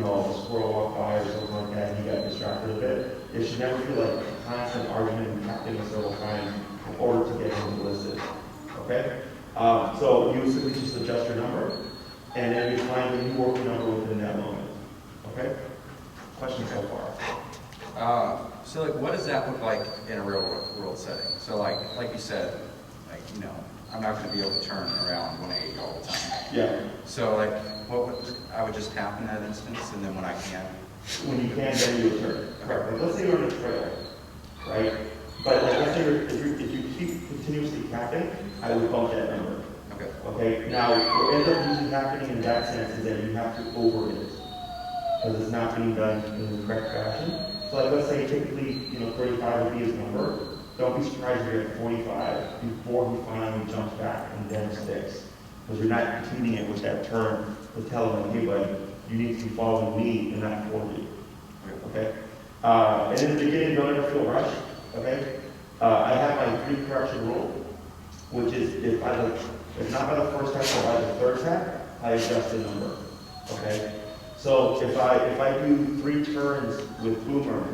squirrel walked by or something like that and you got distracted a bit. It should never feel like a constant argument and tapping several times in order to get him to listen. Okay? So you simply just adjust your number, and then you find a new working number within that moment. Okay? Questions so far? So what does that look like in a real world setting? So like you said, I'm not going to be able to turn around 180 all the time. Yeah. So I would just tap in that instance, and then when I can. When you can, then you would turn. Correct. Let's say you're on a trail, right? But let's say if you keep continuously tapping, I would bump that number. Okay. Okay. Now, what ends up usually happening in that sense is that you have to over it, because it's not being done in the correct fashion. So let's say typically, 35 would be his number. Don't be surprised if you're at 45 before he finally jumps back and then sticks. Because you're not completing it with that turn to tell him, hey buddy, you need to be following me and not 40. Okay? And in the beginning, don't ever feel rushed. Okay? I have my 3 correction rule, which is if not by the first tap or by the third tap, I adjust the number. Okay? So if I do 3 turns with Boomer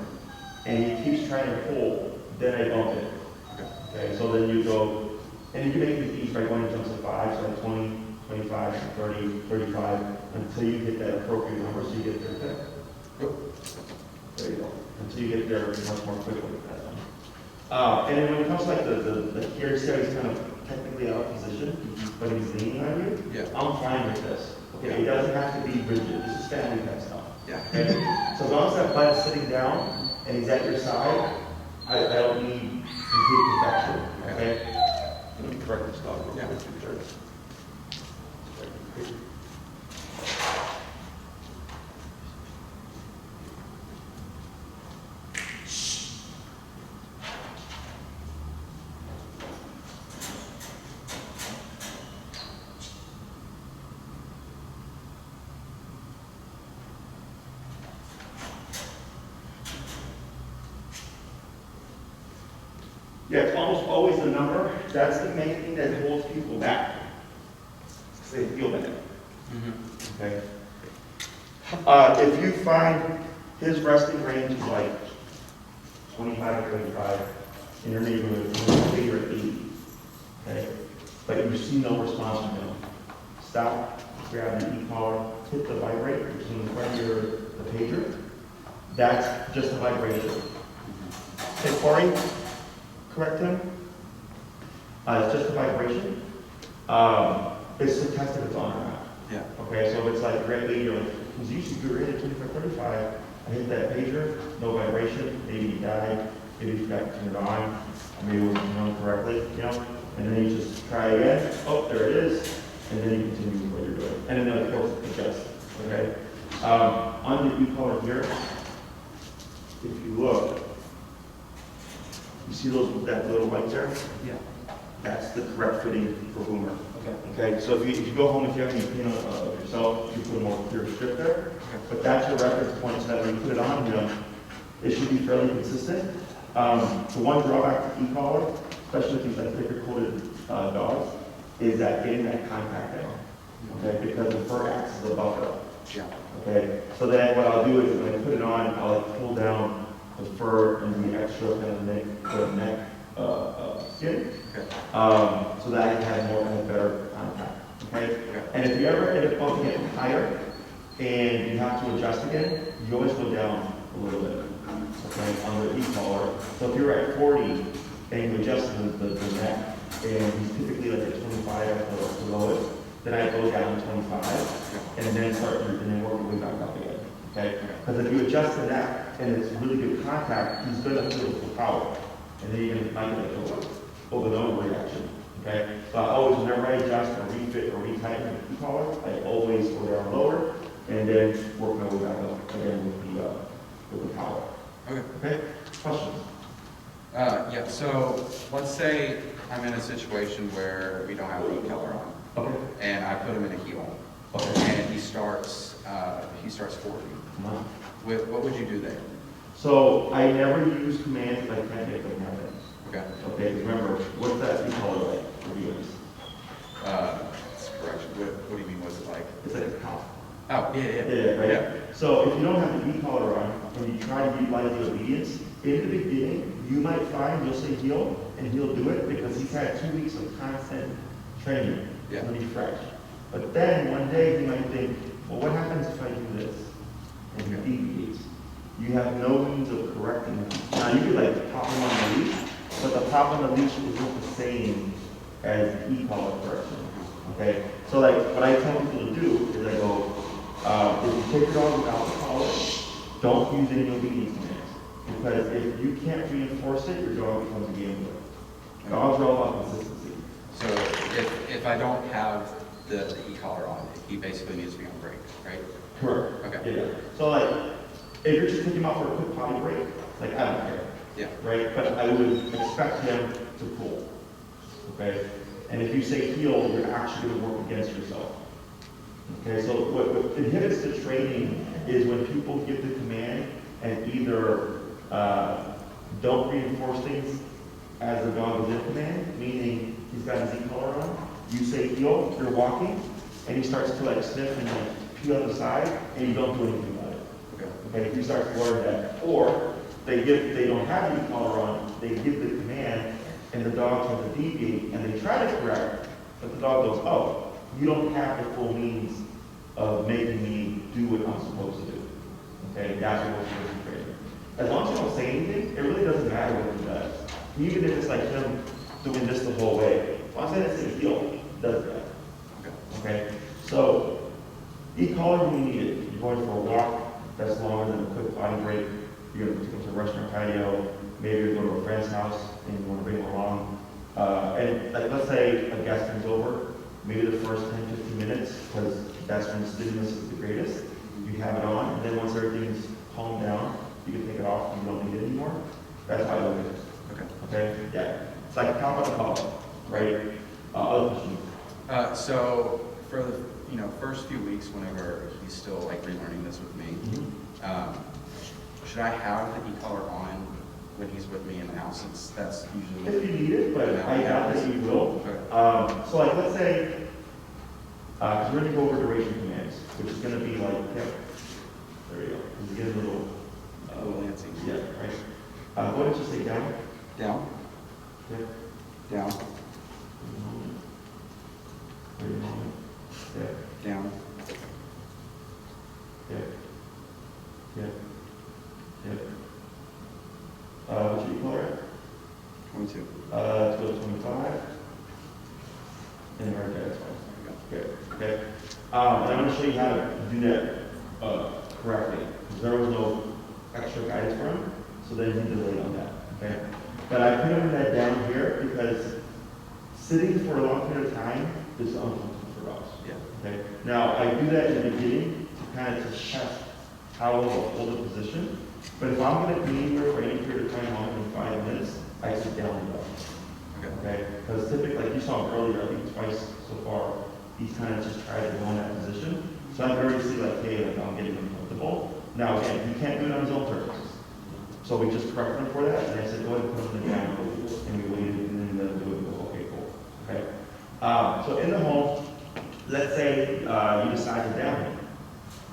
and he keeps trying to pull, then I bump it. Okay, so then you go, and you can make these each by going to jumps of 5, so like 20, 25, 30, 35, until you get that appropriate number, so you get there. Okay? There you go. Until you get there much more quickly. And then when it comes to like the here set is kind of technically out of position, but he's leaning on you, I'm fine with this. Okay, it doesn't have to be rigid. This is family pet stuff. Yeah. Okay? So as long as that butt is sitting down and he's at your side, I don't need complete perfection. Okay? Let me correct this dog real quick. Yeah, it's almost always the number. That's the main thing that holds people back. They feel that. Okay. If you find his resting range is like 25 or 35 in your neighborhood, you say you're at 80. Okay. But you see no response from him. Stop, grab the e-collar, hit the vibrate, which is in front of the pager. That's just a vibration. Okay, Corey? Correct him? It's just a vibration. It's to test if it's on or not. Yeah. Okay, so if it's like great lead, you're like, because usually if you're rated 25, 35, I hit that pager, no vibration, maybe you died, maybe you forgot to turn it on, or maybe it wasn't known correctly, you know? And then you just try again, oh, there it is, and then you continue with what you're doing. And then of course, adjust, okay? On the e-collar here, if you look, you see that little white there? Yeah. That's the correct fitting for Boomer. Okay. Okay, so if you go home, if you have any pain of yourself, you put a more clear strip there. Okay. But that's your reference point, so that when you put it on him, it should be fairly consistent. The one drawback to e-collar, especially if he's like thicker coated dogs, is that getting that contact down. Okay, because the fur acts as a buffer. Yeah. Okay, so then what I'll do is when I put it on, I'll like pull down the fur and the extra kind of neck skin, Okay. so that I can have more kind of better contact. Okay, Okay. and if you ever end up bumping it higher and you have to adjust again, you always go down a little bit. Okay, on the e-collar. So if you're at 40 and you adjust the neck, and he's typically like at 25 at the lowest, then I go down to 25 and then work your way back up again. Okay? Because if you adjust the neck and it's really good contact, he's going to feel the power. And then you're going to might get a over and over reaction. Okay? So I always, whenever I adjust or refit or retighten the collar, I always go down lower and then work my way back up again with the power. Okay. Okay? Questions? Yeah, so let's say I'm in a situation where we don't have the color on. Okay. And I put him in a heel. Okay. And he starts 40. What would you do there? So I never use commands if I can't make them happen. Okay. Okay, remember, what's that e-collar like for viewers? That's correction. What do you mean, what's it like? It's like a cow. Oh, yeah. Yeah, right? Yeah. So if you don't have the e-collar on, and you try to utilize the obedience, in the beginning, you might find you'll say heel, and he'll do it because he's had 2 weeks of constant training. Yeah. When he's fresh. But then one day he might think, well, what happens if I do this? And he deviates. You have no means of correcting him. Now you could like pop him on the leash, but the pop on the leash isn't the same as the e-collar correction. Okay? So like what I tell people to do is I go, if you take your dog without the collar, don't use any obedience commands. Because if you can't reinforce it, your dog becomes a gambler. Dogs are all about consistency. So if I don't have the e-collar on, he basically needs to be on break, right? Correct. Okay. Yeah. So like, if you're just taking him out for a quick potty break, like I don't care. Yeah. Right? But I would expect him to pull. Okay? And if you say heel, you're actually going to work against yourself. Okay? So what inhibits the training is when people give the command and either don't reinforce things as the dog is in command, meaning he's got his e-collar on, you say heel, you're walking, and he starts to like sniff and like pee on the side, and you don't do anything about it. Okay. Okay, if you start to learn that. Or they don't have the e-collar on, they give the command, and the dog tries to deviate, and they try to correct, but the dog goes, oh, you don't have the full means of making me do what I'm supposed to do. Okay, that's what we're supposed to do. As long as you don't say anything, it really doesn't matter what he does. Even if it's like him doing this the whole way. As long as I say heel, he does that. Okay? So, e-collar when you need it. You're going for a walk that's longer than a quick potty break. You're going to take them to a restaurant patio. Maybe you're going to a friend's house and you want to bring them along. And like, let's say a guest comes over maybe the first 10, 15 minutes, because that's when stimulus is the greatest. You have it on, and then once everything's calmed down, you can take it off, and you don't need it anymore. That's how I look at it. Okay. Okay? Yeah. It's like a count on the call, right? Other questions? So for the first few weeks, whenever he's still like relearning this with me, should I have the e-collar on when he's with me in the house? Since that's usually If you need it, but I doubt that you will. Okay. So like, let's say, we're going to go over duration commands, which is going to be like, yeah, there we go. You get a little, Lancing. yeah, right. What did you say, down? Down. Yeah. Down. Wait a moment. Yeah, Down. yeah, yeah, yeah. What's your e-collar at? 22. To 25. And right there, that's fine. Good, okay. And I'm going to show you how to do that correctly, because there was no extra guidance for him, so then he delayed on that, okay? But I put him that down here because sitting for a long period of time is uncomfortable for us. Yeah. Okay. Now I do that in the beginning to kind of just test how we'll hold the position. But if I'm going to be here for any period of time longer than 5 minutes, I sit down and go. Okay. Because typically, like you saw him earlier, I think twice so far, he's kind of just tried to go in that position. So I can already see like, hey, like I'm getting uncomfortable. Now again, he can't do it on his own terms. So we just corrected him for that, and I said, go ahead and put him down, and we waited, and then do it. Okay, cool. Okay. So in the home, let's say you decide to down him,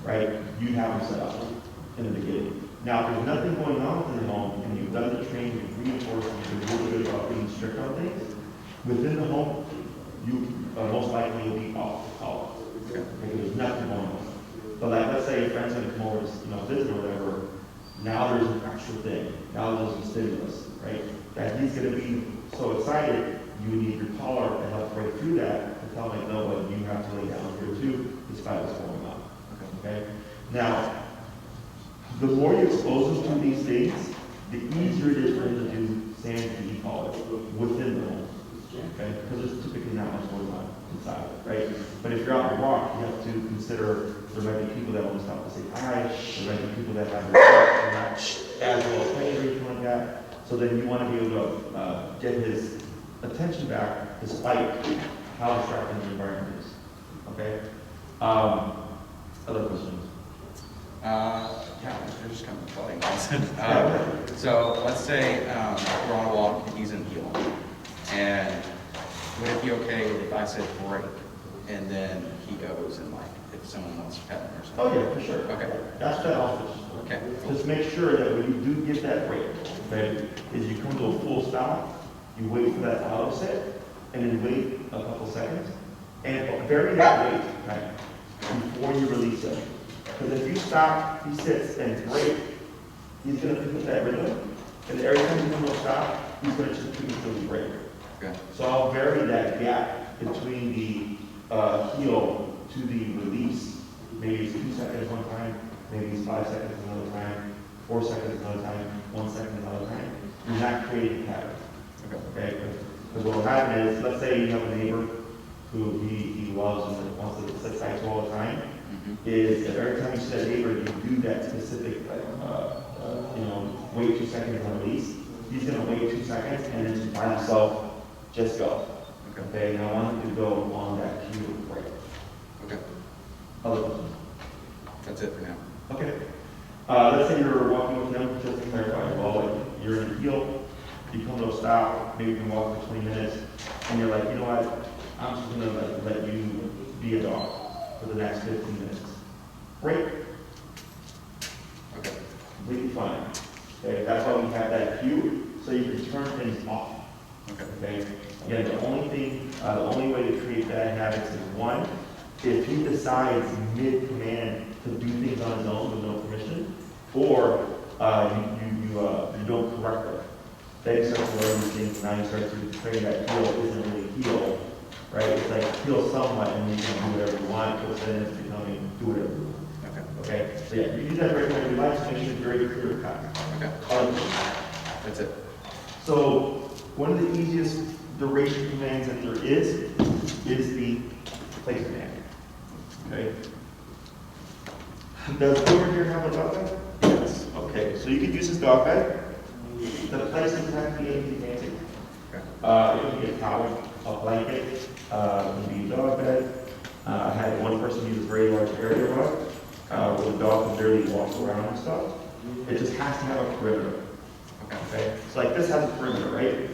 right? You have him set up in the beginning. Now, if there's nothing going on in the home, and you've done the training, you've reinforced, and you're really good about being strict on things, within the home, you most likely will be off the call. Okay. There's nothing going on. But like, let's say your friend's going to come over to visit or whatever. Now there's an extra thing. Now there's some stimulus, right? That he's going to be so excited, you need your collar to help break through that, to tell him, like, no, but you have to lay down here too, despite what's going on. Okay? Now, the more you expose him to these things, the easier it is for him to do sand and e-collar within the home. Okay? Because there's typically not much going on inside, right? But if you're out in the walk, you have to consider there might be people that won't stop to say hi, there might be people that have their not as well trained or anything like that. So then you want to be able to get his attention back despite how distracting the environment is. Okay? Other questions? Yeah, they're just kind of flooding. So let's say we're on a walk and he's in heel. And would it be okay if I said break and then he goes and like if someone wants to pet him or something? Oh yeah, for sure. Okay. That's that office. Okay. Just make sure that when you do get that break, okay, is you come to a full stop, you wait for that auto set, and then wait a couple seconds, and vary that wait time before you release him. Because if you stop, he sits and break, he's going to pick up that rhythm, and every time you come to a stop, he's going to just pick until you break. Okay. So I'll vary that gap between the heel to the release. Maybe it's 2 seconds one time, maybe it's 5 seconds another time, 4 seconds another time, 1 second another time. You're not creating a pattern. Okay? Because what will happen is, let's say you have a neighbor who he loves and wants to sit tight all the time, is that every time you see that neighbor, you do that specific, wait 2 seconds on release, he's going to wait 2 seconds and then just by himself, just go. Okay, and I want him to go on that cue break. Okay. Other questions? That's it for now. Okay. Let's say you're walking with him, just to clarify as well, like you're in the heel, you come to a stop, maybe you can walk for 20 minutes, and you're like, you know what, I'm just going to let you be a dog for the next 15 minutes. Break. Okay. Completely fine. Okay, that's why we have that cue, so you can turn things off. Okay. Again, the only way to create bad habits is one, if he decides mid-command to do things on his own with no permission, or you don't correct them. Then you start to learn these things, now you start to train that heel isn't really heel, right? It's like heel somewhat, and you can do whatever you want, because then it's becoming do whatever you want. Okay. So yeah, you do that right when you like to make sure it's very clear cut. Okay. That's it. So one of the easiest duration commands that there is the placement. Okay? Does Boomer here have a dog bed? Yes. Okay, so you could use his dog bed. The place doesn't have to be anything fancy. It can be a towel, a blanket, it can be a dog bed. I had one person use a very large area rug, where the dog can barely walk around and stuff. It just has to have a perimeter. Okay? So like this has a perimeter, right?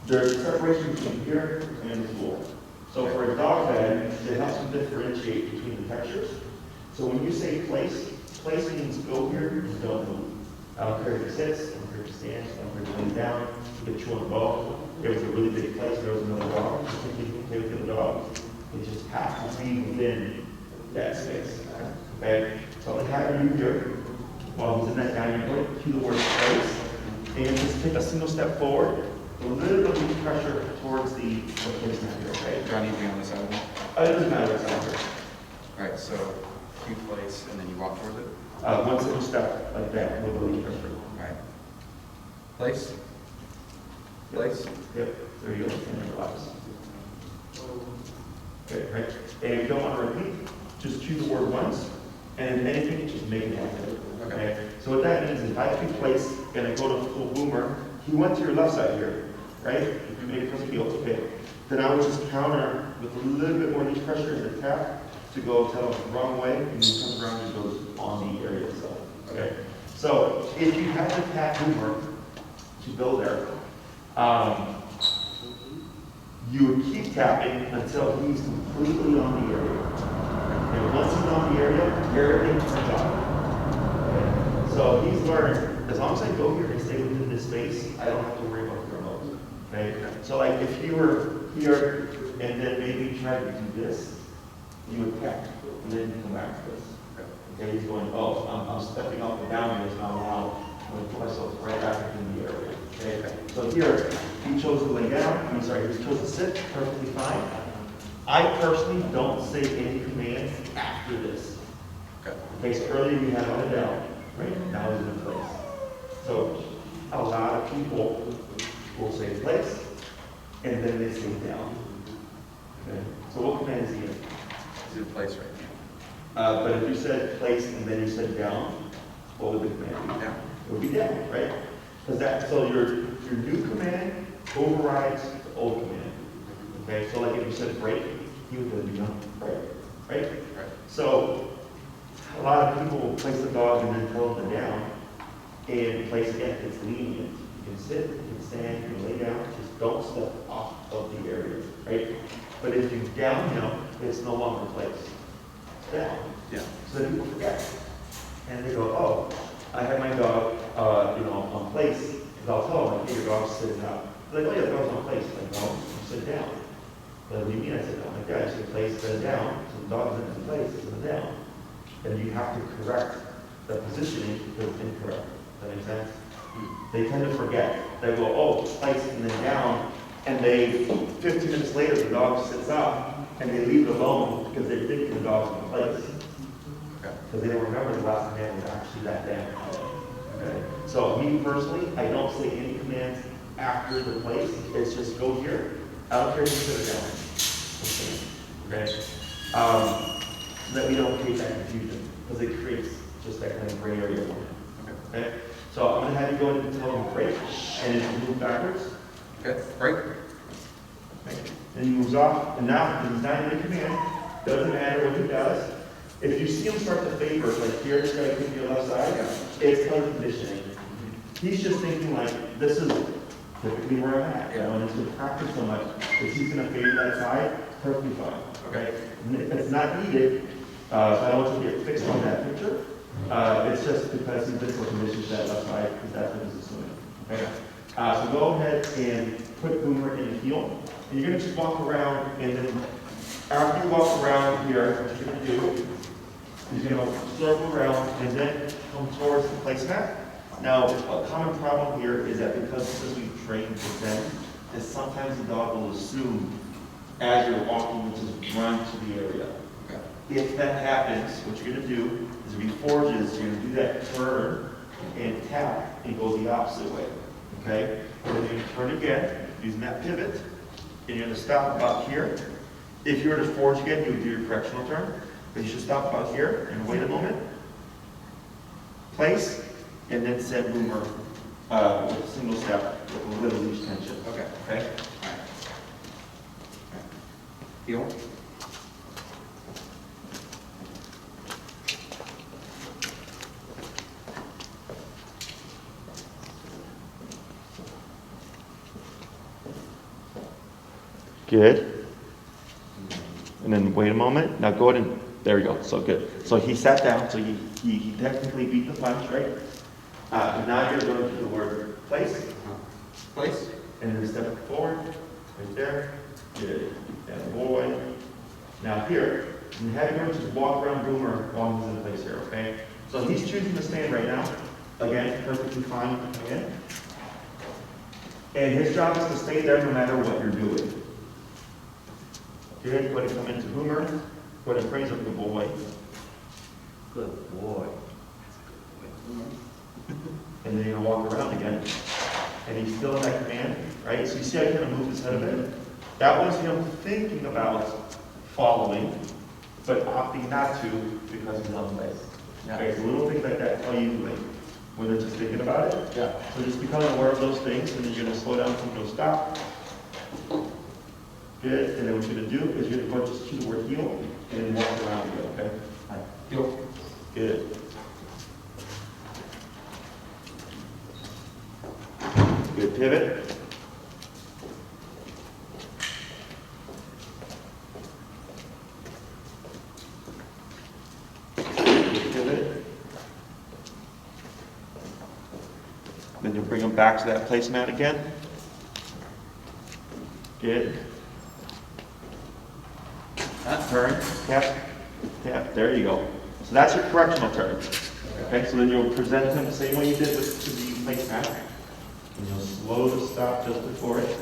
There's a separation between here and the floor. So for a dog bed, it helps to differentiate between the textures. So when you say place means go here and don't move. I don't care if it sits, I don't care if it stands, I don't care if it lays down, you get you on the ball. There was a really big place, there was another dog, you play with the dog. It just has to be within that space. Okay? So I'm gonna have you here, while he's in that dining room, cue the word place, and just take a single step forward, a little bit of pressure towards the placement here, okay? Do I need to be on the side of it? It doesn't matter what's out here. All right, so cue place, and then you walk towards it? One single step like that, with a little pressure. All right. Place? Place? Yep, there you go, and then relax. Okay, right? And if you don't want to repeat, just choose the word once, and if anything, just make it happen. Okay? So what that means is if I pick place and I go to full Boomer, he went to your left side here, right? If you make it from the field, okay. Then I would just counter with a little bit more knee pressure and a tap to go tell him the wrong way, and he comes around and goes on the area itself. Okay? So if you have to tap Boomer to go there, you would keep tapping until he's completely on the area. And once he's on the area, everything turns on. Okay? So he's learned, as long as I go here and stay within this space, I don't have to worry about the remote. Okay? So like if you were here and then maybe try to do this, you would tap, and then you come back to this. Okay, he's going, oh, I'm stepping off the boundaries now, I'm going to put myself right back in the area. Okay, so here, he chose to lay down, he chose to sit, perfectly fine. I personally don't say any commands after this. Okay, so earlier we had on it down, right? Now he's in place. So a lot of people will say place, and then they say down. Okay, so what command is he in? He's in place right But if you said place and then you said down, what would the command be? Down. It would be down, right? Because that, so your new command overrides the old command. Okay, so like if you said break, he would then be down, break, right? Right. So a lot of people will place the dog and then tell them to down, and place again, it's lenient. You can sit, you can stand, you can lay down, just don't step off of the area, right? But if you down him, it's no longer place. Down. Yeah. So then people forget. And they go, oh, I had my dog, on place. Because I'll tell them, like, hey, your dog's sitting up. They're like, oh, yeah, the dog's on place. Like, no, you sit down. But what do you mean I sit down? Like, yeah, I sit place, sit down. So the dog isn't in place, it's sit down. And you have to correct the positioning because it's incorrect. Does that make sense? They tend to forget. They go, oh, place and then down. And 15 minutes later, the dog sits up. And they leave it alone because they think the dog's in place. Because they don't remember the last command was actually that down. Okay? So me personally, I don't say any commands after the place. It's just go here. I don't care if you sit it down. Okay? So that we don't create that confusion because it creates just that kind of gray area for him. Okay? So I'm going to have you go ahead and tell him break and then move backwards. Okay, break. Okay. And he moves off, and now he's not in the command. Doesn't matter what he does. If you see him start to favor, like here, this guy could be your left side, it's kind of conditioning. He's just thinking like, this is typically where I'm at, and he's been practiced so much, if he's going to favor that side, perfectly fine. Okay? And if it's not needed, so I don't want you to get fixed on that picture. It's just because he's been so conditioned to that left side, because that's what he's assuming. Okay? So go ahead and put Boomer in the heel. And you're going to just walk around, and then after you walk around here, what you're going to do is you're going to circle around and then come towards the placemat. Now, a common problem here is that because we've trained with them, is sometimes the dog will assume as you're walking, to just run to the area. Okay. If that happens, what you're going to do is if he forges, you're going to do that turn and tap and go the opposite way. Okay? And then you're going to turn again, using that pivot. And you're going to stop about here, If you were to forge again, you would do your correctional turn. But you should stop about here and wait a moment. Place, and then send boomer with a single step with a little leash tension. Okay. Okay? Heel. Good. And then wait a moment. Now go ahead and, there we go. So good. So he sat down, so he technically beat the punch, right? And now you're going to do the word place. Place. And then step forward, right there. Good. And boy. Now here, and have him just walk around boomer while he's in place here, okay? So he's choosing to stand right now. Again, perfectly fine. Again. And his job is to stay there no matter what you're doing. Good. Go ahead and come into boomer. Go ahead and praise up the boy. Good boy. And then you're gonna walk around again. And he's still in that command, right? So you see how he kind of moved his head a bit? That was him thinking about following, but opting not to because he's on place. Yeah. Okay, so little things like that tell you like, when they're just thinking about it. Yeah. So just become aware of those things, and then you're gonna slow down and go stop. Good, and then what you're gonna do is you're gonna go just to the word heel, and then walk around again, okay? Heel. Good. Good pivot. Good pivot. Then you'll bring them back to that placemat again. Good. Turn, tap, tap. There you go. So that's your correctional turn. Okay, so then you'll present them the same way you did with the placemat. And you'll slow the stop just before it.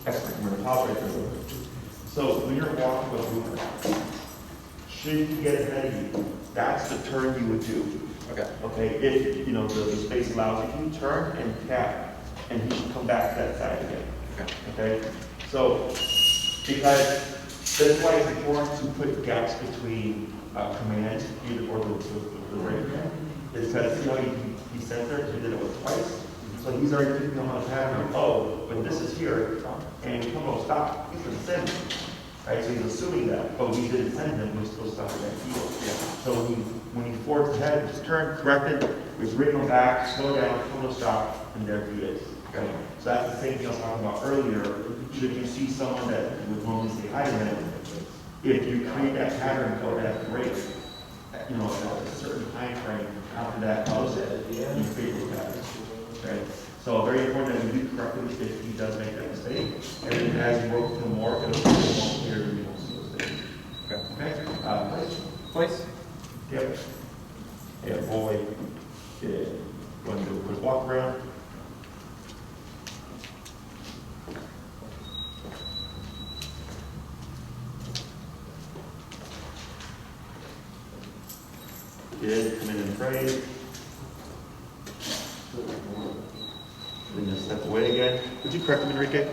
Excellent. We're going to pause right there. So when you're walking with boomer, should you get ahead of you, that's the turn you would do. Okay. Okay, if you know the space allows you, turn and tap, and he should come back to that side again. Okay. Okay? So, because that's why it's important to put gaps between commands, either or the right command. Is because, you know, he said there, he did it with twice. So he's already picking up on a pattern of, oh, when this is here, and come on, stop, he's going to send him. Right, so he's assuming that, but we didn't send him, we're supposed to stop at that heel. Yeah. So when he forwards ahead, just turn, correct it, we bring him back, slow down, come to stop, and there he is. Okay. So that's the same thing I was talking about earlier. Should you see someone that would normally say hi to them, if you create that pattern for that break, you know, at a certain time frame after that close, you create those patterns. Right? So very important that we do correct him if he does make that mistake. And then as you work with him more, it'll be more clear that we won't see those things. Okay? Place. Place. Yep. Yeah, boy. Yeah. Go ahead and do a quick walk around. Good. Come in and pray. Then just step away again. Would you correct him, Enrique?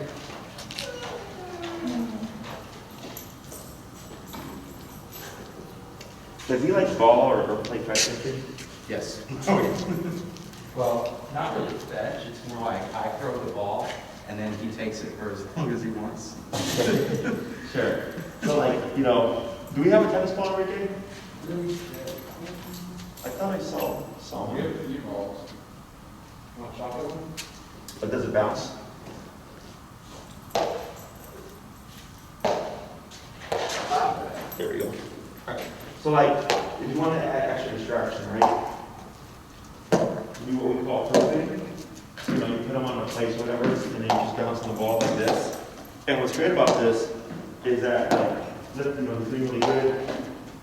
Does he like ball or play fetch anything? Yes. Well, not really fetch. It's more like I throw the ball, and then he takes it for as long as he wants. Sure. So like, you know, do we have a tennis ball, Enrique? I thought I saw one. We have a few balls. Want to chocolate one? But does it bounce? There we go. Alright. So like, if you want to add extra distraction, right? Do what we call flipping. You know, you put them on a place or whatever, and then you just bounce the ball like this. And what's great about this is that flip, you know, he's doing really good.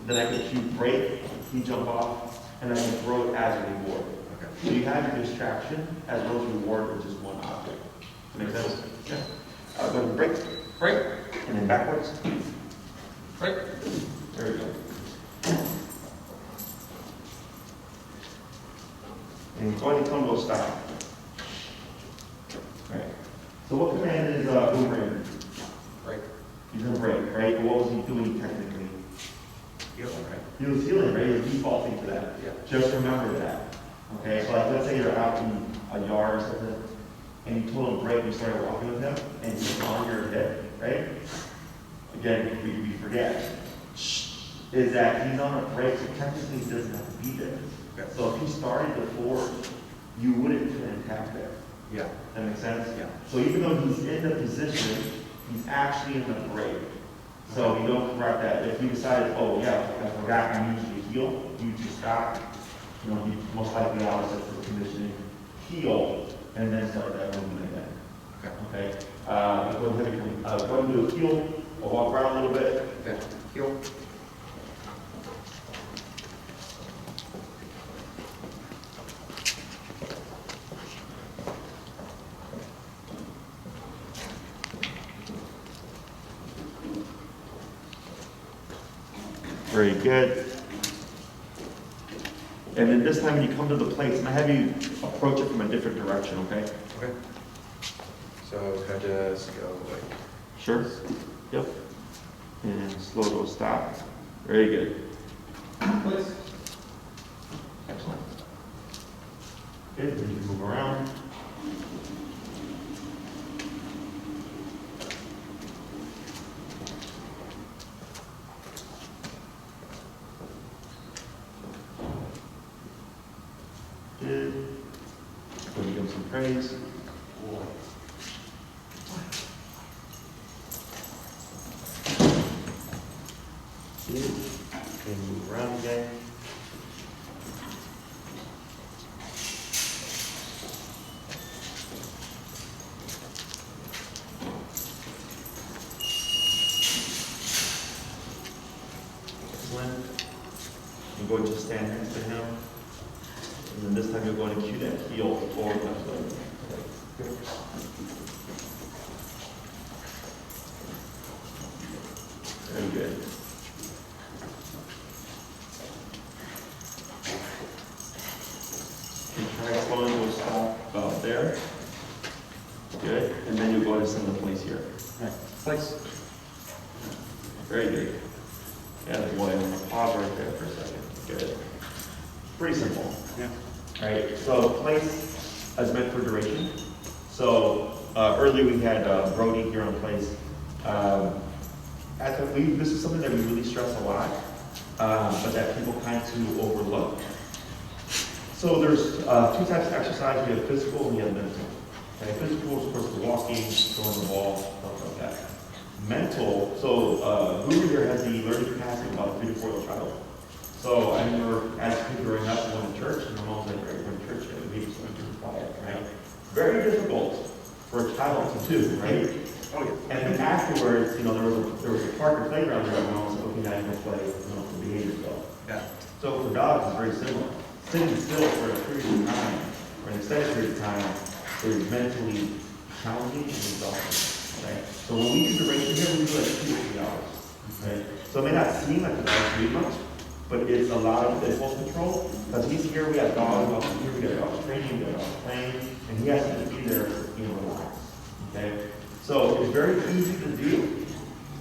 Then I can shoot break, he jump off, and I can throw it as a reward. Okay. So you have your distraction as well as reward with just one object. Make sense? Yeah. Go ahead and break. Break. And then backwards. Break. There we go. And go ahead and come to a stop. Alright. So what command is boomerang? Break. He was healing, right? He was defaulting to that. Yeah. Just remember that. Okay, so like let's say you're out in a yard or something, and you told him break, you started walking with him, and he's on your hip, right? Again, we forget. Is that he's on a break, so technically he doesn't have to be there. Okay. So if he started before, you wouldn't put him tap there. Yeah. That makes sense? Yeah. So even though he's in the position, he's actually in the break. So you don't correct that. If you decided, oh yeah, I forgot I need you to heal, you just stop. You know, you most likely opposite for conditioning, heal, and then start that movement again. Okay. Okay. Go ahead and do a heel. We'll walk around a little bit. Okay. Heel. Very good. And then this time when you come to the place, I'm gonna have you approach it from a different direction, okay? Okay. So kind of just go like. Sure. Yep. And slow to a stop. Very good. Please. Excellent. Good, then you can move around. Good. Go give him some praise. Good. And move around again. Excellent. You're going to stand next to him. And then this time you're going to cue that heel forward left leg. Very good. And try slowing to a stop about there. Good. And then you're going to send the place here. All right. Place. Very good. Yeah, boy, I'm gonna pause right there for a second. Good. Pretty simple. Yeah. Right, so place is meant for duration. So earlier we had Brody here on place. This is something that we really stress a lot, but that people kind of overlook. So there's two types of exercise. We have physical and we have mental. Okay, physical is of course the walking, throwing the ball, stuff like that. Mental, so Guru here has the learning capacity of about a 3 to 4 year old child. So I remember as a kid growing up going to church, and my mom was like, right, we're in church, and we just went to quiet, right? Very difficult for a child to do, right? Oh yeah. And then afterwards, you know, there was a park or playground there, and I was like, okay, now you can play, you know, for behavior stuff. Yeah. So for dogs, it's very similar. Sitting still for a period of time, or an extended period of time, is mentally challenging and exhausting, right? So when we do duration here, we do like 2 to 3 hours, right? So it may not seem like the dog's doing much, but it's a lot of impulse control, because he's here, we have dogs, here we got dogs training, we got dogs playing, and he has to be there, you know, relax, okay? So it's very easy to do,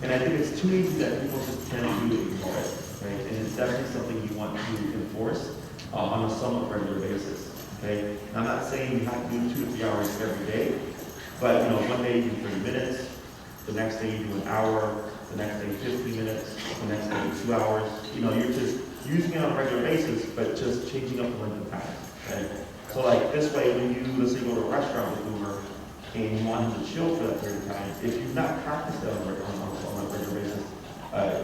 and I think it's too easy that people just can't do it anymore, right? And it's definitely something you want to enforce on a somewhat regular basis, okay? And I'm not saying you have to do 2 to 3 hours every day, but you know, one day you do 30 minutes, the next day you do an hour, the next day 50 minutes, the next day 2 hours. You know, you're just using it on a regular basis, but just changing up the length of time. Okay? So like this way, when you, let's say, go to a restaurant with Boomer, and you want him to chill for that period of time, if you've not practiced that on a regular basis,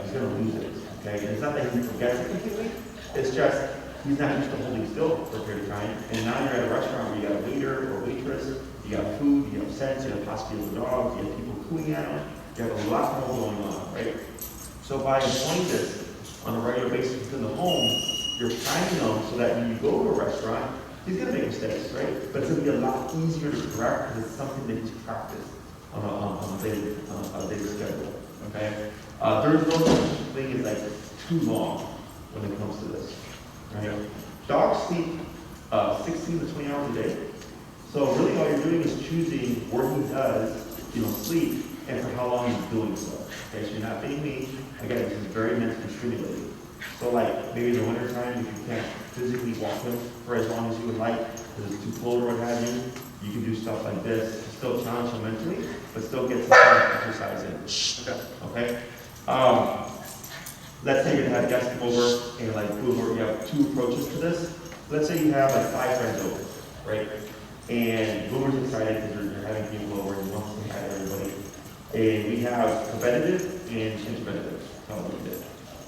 he's going to lose it. Okay? And it's not that he forgets it completely, it's just he's not used to holding still for a period of time. And now you're at a restaurant where you got a waiter or waitress, you got food, you have scents, you have possibly other dogs, you have people cooing at them. You have a lot more going on, right? So by employing this on a regular basis within the home, you're training them so that when you go to a restaurant, he's going to make mistakes, right? But it's going to be a lot easier to correct because it's something that he's practiced on a daily schedule, okay? There's no such thing as like too long when it comes to this, right? Dogs sleep 16 to 20 hours a day. So really all you're doing is choosing where he does, you know, sleep and for how long he's doing so. Okay, so you're not being mean. Again, this is very mentally stimulating. So like, maybe in the wintertime, if you can't physically walk him for as long as you would like, because it's too cold or what have you, you can do stuff like this, to still challenge him mentally, but still get some kind of exercise in. Okay? Let's say you're gonna have guests come over, and like, you have two approaches to this. Let's say you have like 5 friends over, right? And Boomer's excited because you're having people over and he wants to say hi to everybody. And we have preventative and interventive.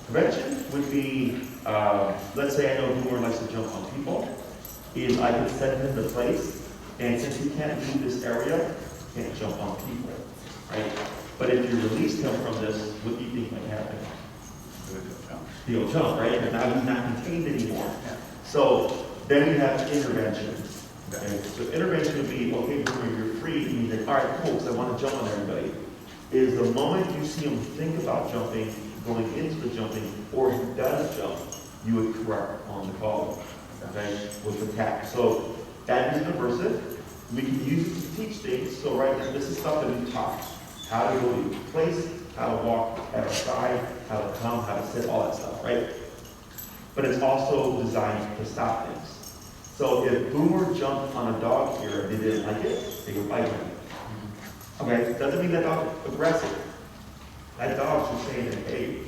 Prevention would be, let's say I know Boomer likes to jump on people, is I could send him to place, and since he can't leave this area, he can't jump on people, right? But if you release him from this, what do you think might happen? He'll jump, right? Because now he's not contained anymore. So then we have intervention. Okay? So intervention would be, okay, Boomer, you're free. And he's like, all right, cool, because I want to jump on everybody. Is the moment you see him think about jumping, going into the jumping, or he does jump, you would correct on the call, okay, with the tap. So that is aversive. We can use it to teach things. So right now, this is stuff that we taught. How to go to place, how to walk at a side, how to come, how to sit, all that stuff, right? But it's also designed to stop things. So if Boomer jumped on a dog here and they didn't like it, they would bite him. Okay, doesn't mean that dog is aggressive. That dog should say that, hey,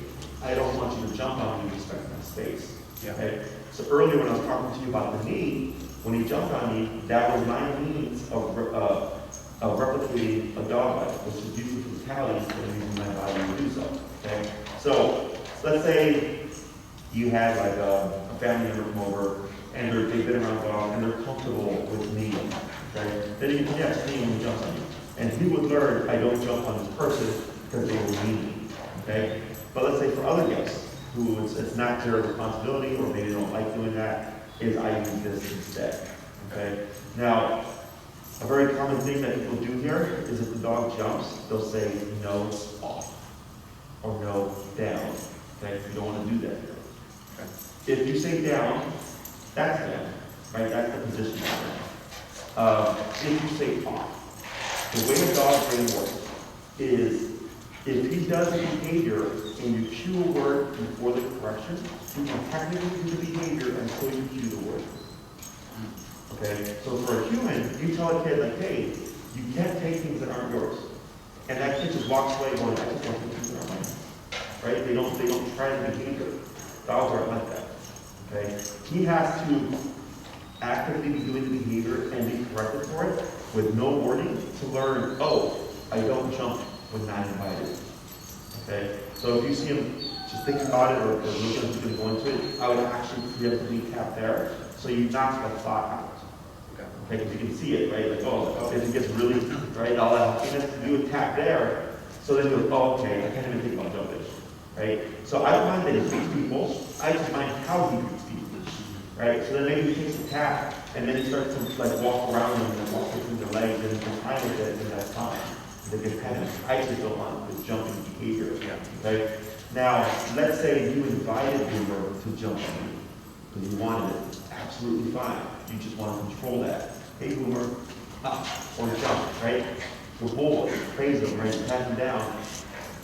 I don't want you to jump on me, respect my space. Okay? So earlier when I was talking to you about the knee, when he jumped on me, that was my means of replicating a dog bite, which is using physicality and using my body to do so. Okay? So let's say you had like a family member come over and they've been around dog and they're comfortable with kneeling. Okay? Then you can knee when he jumps on you. And he would learn, I don't jump on this person because they will knee me. Okay? But let's say for other guests who it's not their responsibility or maybe they don't like doing that, is I use this instead. Okay? Now, a very common thing that people do here is if the dog jumps, they'll say no off or no down. Okay? You don't want to do that here. Okay? If you say down, that's down. Right? That's the position you're in. If you say off, the way a dog brain works is if he does a behavior and you cue a word before the correction, you can technically do the behavior until you cue the word. Okay? So for a human, you tell a kid like, hey, you can't take things that aren't yours. And that kid just walks away going, I just want to take things that aren't mine. Right? They don't try the behavior. Dogs aren't like that. Okay? He has to actively be doing the behavior and be corrected for it with no warning to learn, oh, I don't jump when not invited. Okay? So if you see him just thinking about it or looking at he's going to go into it, I would actually preemptively tap there so you knock that thought out. Okay? Because you can see it, right? Like, oh, if it gets really, right, all that happiness, you would tap there, so then you're like, oh, okay, I can't even think about jumping. Right? So I don't mind that he treats people, I just mind how he treats people. Right? So then maybe he takes a tap and then he starts to like walk around them and walk through their legs and he's fine with it and that's fine. They get kind of I just don't want this jumping behavior. Okay? Now, let's say you invited Boomer to jump on you because you wanted it. Absolutely fine. You just want to control that. Hey Boomer, up or jump, right? So bold, praise him, right? Pat him down.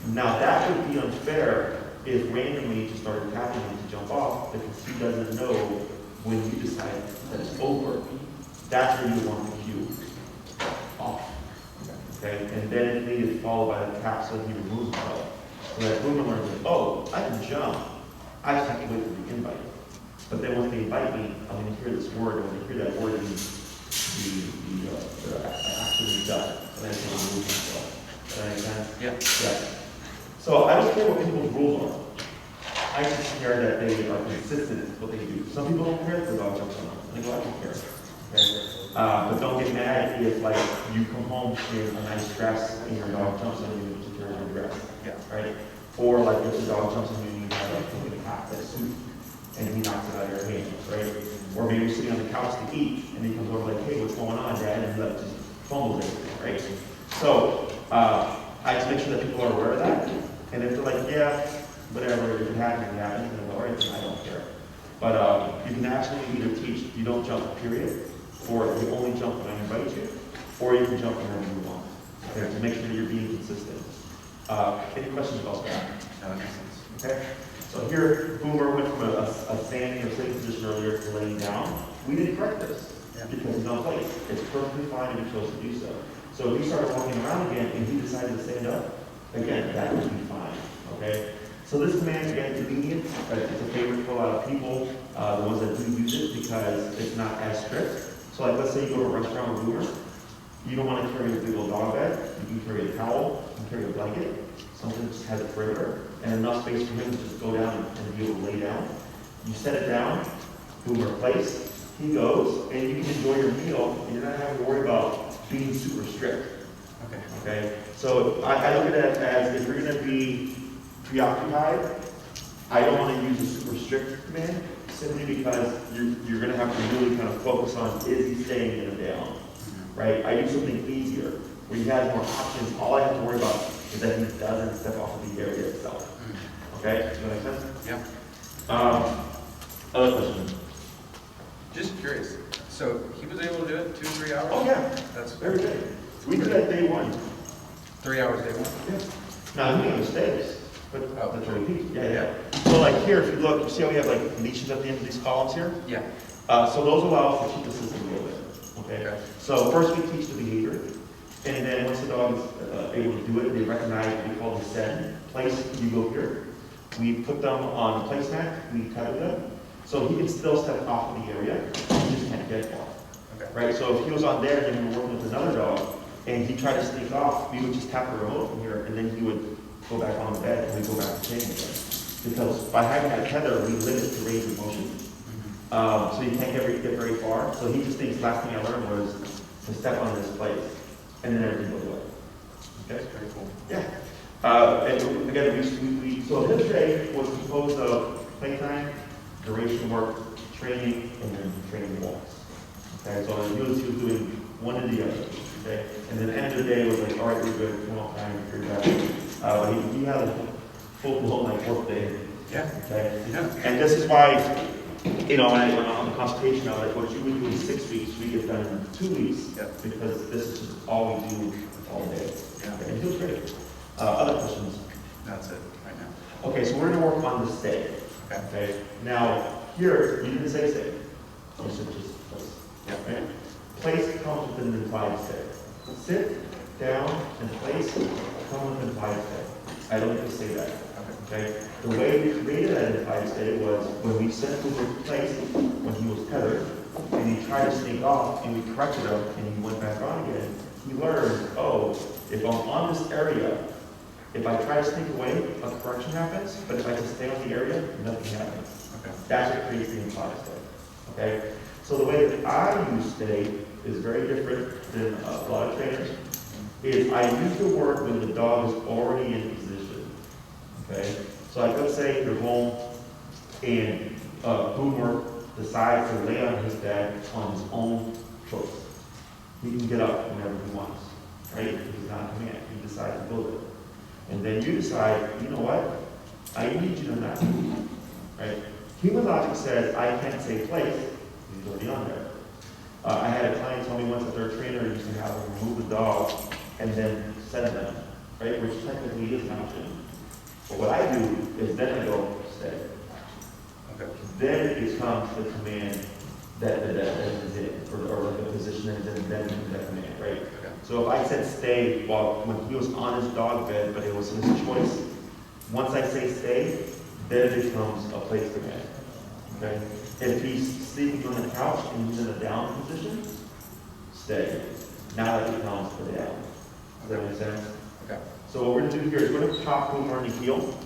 Now that would be unfair if randomly you just started tapping him to jump off because he doesn't know when you decide that it's over. That's where you want the cue off. Okay? And then it needed followed by the tap so that he removes himself. So that Boomer learns that, oh, I can jump. I just have to wait for the invite. But then once they invite me, I'm going to hear this word, and when I hear that word, the action is done. And then I can remove myself. Does that make sense? Yeah. So I don't care what people's rules are. I just care that they are consistent with what they do. Some people don't care if the dog jumps on them. I think a lot of people care. Okay? But don't get mad if like you come home in a nice dress and your dog jumps on you to tear your dress. Right? Or like if the dog jumps on you and you have like something to pack that suit and he knocks it out of your hands, right? Or maybe you're sitting on the couch to eat and he comes over like, hey, what's going on, Dad? And he like just fumbles everything, right? So I just make sure that people are aware of that. And if they're like, yeah, whatever, if it happens, it happens, and all right, then I don't care. But you can actually either teach you don't jump, period, or you only jump when I invite you, or you can jump whenever you want. Okay, to make sure that you're being consistent. Any questions about that? No, that makes sense. Okay, so here, Boomer went from a standing or sitting position earlier to laying down. We didn't correct this because he's on place. It's perfectly fine and he chose to do so. So if he started walking around again and he decided to stand up, again, that would be fine, okay? So this command, again, is convenient, but it's a favorite for a lot of people, the ones that do use it because it's not as strict. So like, let's say you go to a restaurant with Boomer, you don't want to carry a big old dog bed, you can carry a towel, you can carry a blanket, something that just has a perimeter, and enough space for him to just go down and be able to lay down. You set it down, Boomer place, he goes, and you can enjoy your meal, and you're not having to worry about being super strict. Okay. Okay, so I look at it as if you're going to be preoccupied, I don't want to use a super strict command simply because you're going to have to really kind of focus on is he staying in or down, right? I do something easier where he has more options. All I have to worry about is that he doesn't step off of the area itself. Okay, does that make sense? Yeah. Other questions? Just curious. So he was able to do it 2-3 hours? Oh yeah, That's very good. We did that day one. 3 hours day one? Yeah. Now, he made mistakes, but Oh. that's what we teach. Yeah. So like here, if you look, you see how we have like leashes at the end of these columns here? Yeah. So those allow us to keep the system a little bit, okay? Okay. So first we teach the behavior, and then once the dog is able to do it, they recognize what we call the send. Place, you go here. We put them on the placemat, we tether them, so he can still step off of the area, he just can't get far. Okay. Right, so if he was on there and we were working with another dog, and he tried to sneak off, we would just tap the remote from here, and then he would go back on the bed, and we'd go back to chain again. Because by having that tether, we limit the range of motion. So you can't get very far. So he just thinks last thing I learned was to step on this place, and then everything goes away. Okay? Very cool. Yeah. And again, so this day was composed of playtime, duration work, training, and then training walks. Okay, so he was doing one and the other. Okay, and then the end of the day was like, all right, we're good, come on, time, you're back. He had a full-blown like work day. Yeah. Okay. Yeah. And this is why, you know, when I went on the consultation, I was like, what you would do in 6 weeks, we get done in 2 weeks. Yeah. Because this is just all we do all day. Yeah. Okay, and he was great. Other questions? That's it right now. Okay, so we're going to work on the stay. Okay. Okay. Now, here, you didn't say stay. You said just place. Yeah. Okay? Place comes with an implied stay. Sit, down, and place come with an implied stay. I don't need to say that. Okay. The way we created that implied stay was when we sent him to place when he was tethered, and he tried to sneak off, and we corrected him, and he went back on again. He learned, oh, if I'm on this area, if I try to sneak away, a correction happens, but if I just stay on the area, nothing happens. Okay. That's what creates the implied stay. Okay? So the way that I use stay is very different than a lot of trainers. Is I use the word when the dog is already in position. Okay? So like let's say you're home and Boomer decides to lay on his bed on his own choice. He can get up whenever he wants. Right? He's not a command. He decides to build it. And then you decide, you know what? I need you to not move. Right? Human logic says I can't say place. He's already on there. I had a client tell me once that their trainer used to have them remove the dog and then send them, right? Which technically is an option. But what I do is then I go stay. Okay. Then it becomes the command that is in, or like the position that is in, then that command, right? Okay. So if I said stay when he was on his dog bed, but it was his choice, once I say stay, then it becomes a place command. Okay? If he's sleeping on the couch and he's in a down position, stay. Now that becomes the down. Does that make sense? Okay. So what we're going to do here is we're going to pop Boomer on the heel,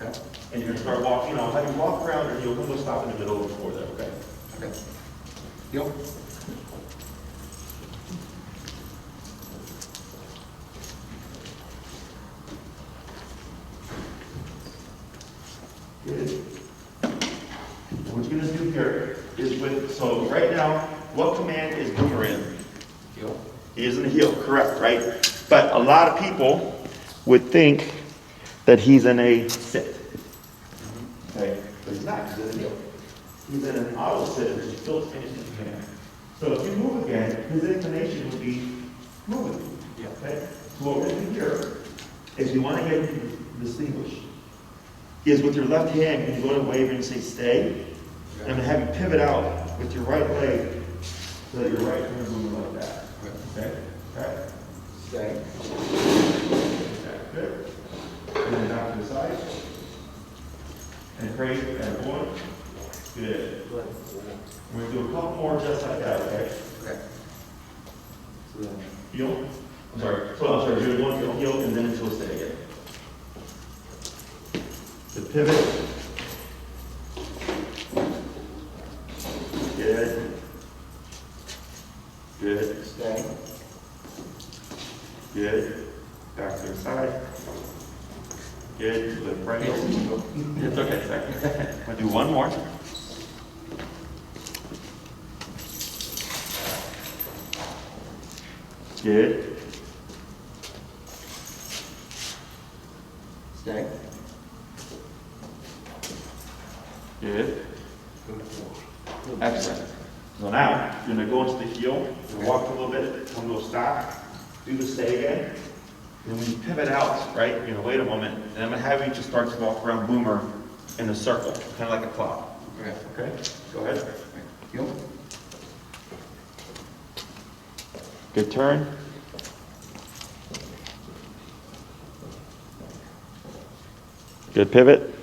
Okay. and you're going to start walking. I'll have you walk around your heel. We'll stop in the middle before that, okay? Okay. Deal. Good. What you're going to do here is so right now, what command is Boomer in? Heel. He is in the heel, correct, right? But a lot of people would think that he's in a sit. Okay, but he's not, he's in a heel. He's in an auto sit, which is built into the command. So if you move again, his inclination would be moving. Yeah. Okay? So what we're going to do here is you want to get you to distinguish. Is with your left hand, when you go to wave and say stay, and I'm going to have you pivot out with your right leg so that your right hand is moving like that. Okay? Okay? Stay. Okay, good. And then back to the side. And praise and one. Good. We're going to do a couple more just like that, okay? Okay. Heel. I'm sorry, you're going to heel and then into a stay again. The pivot. Good. Good. Stay. Good. Back to the side. Good. Flip right. It's okay, second. I'm going to do one more. Good. Stay. Good. Excellent. So now, you're going to go into the heel, you're walk a little bit, one little stop, do the stay again. And when you pivot out, right, you're going to wait a moment, and I'm going to have you just start to walk around boomer in a circle, kind of like a clock. Okay. Okay? Go ahead. Heel. Good turn. Good pivot.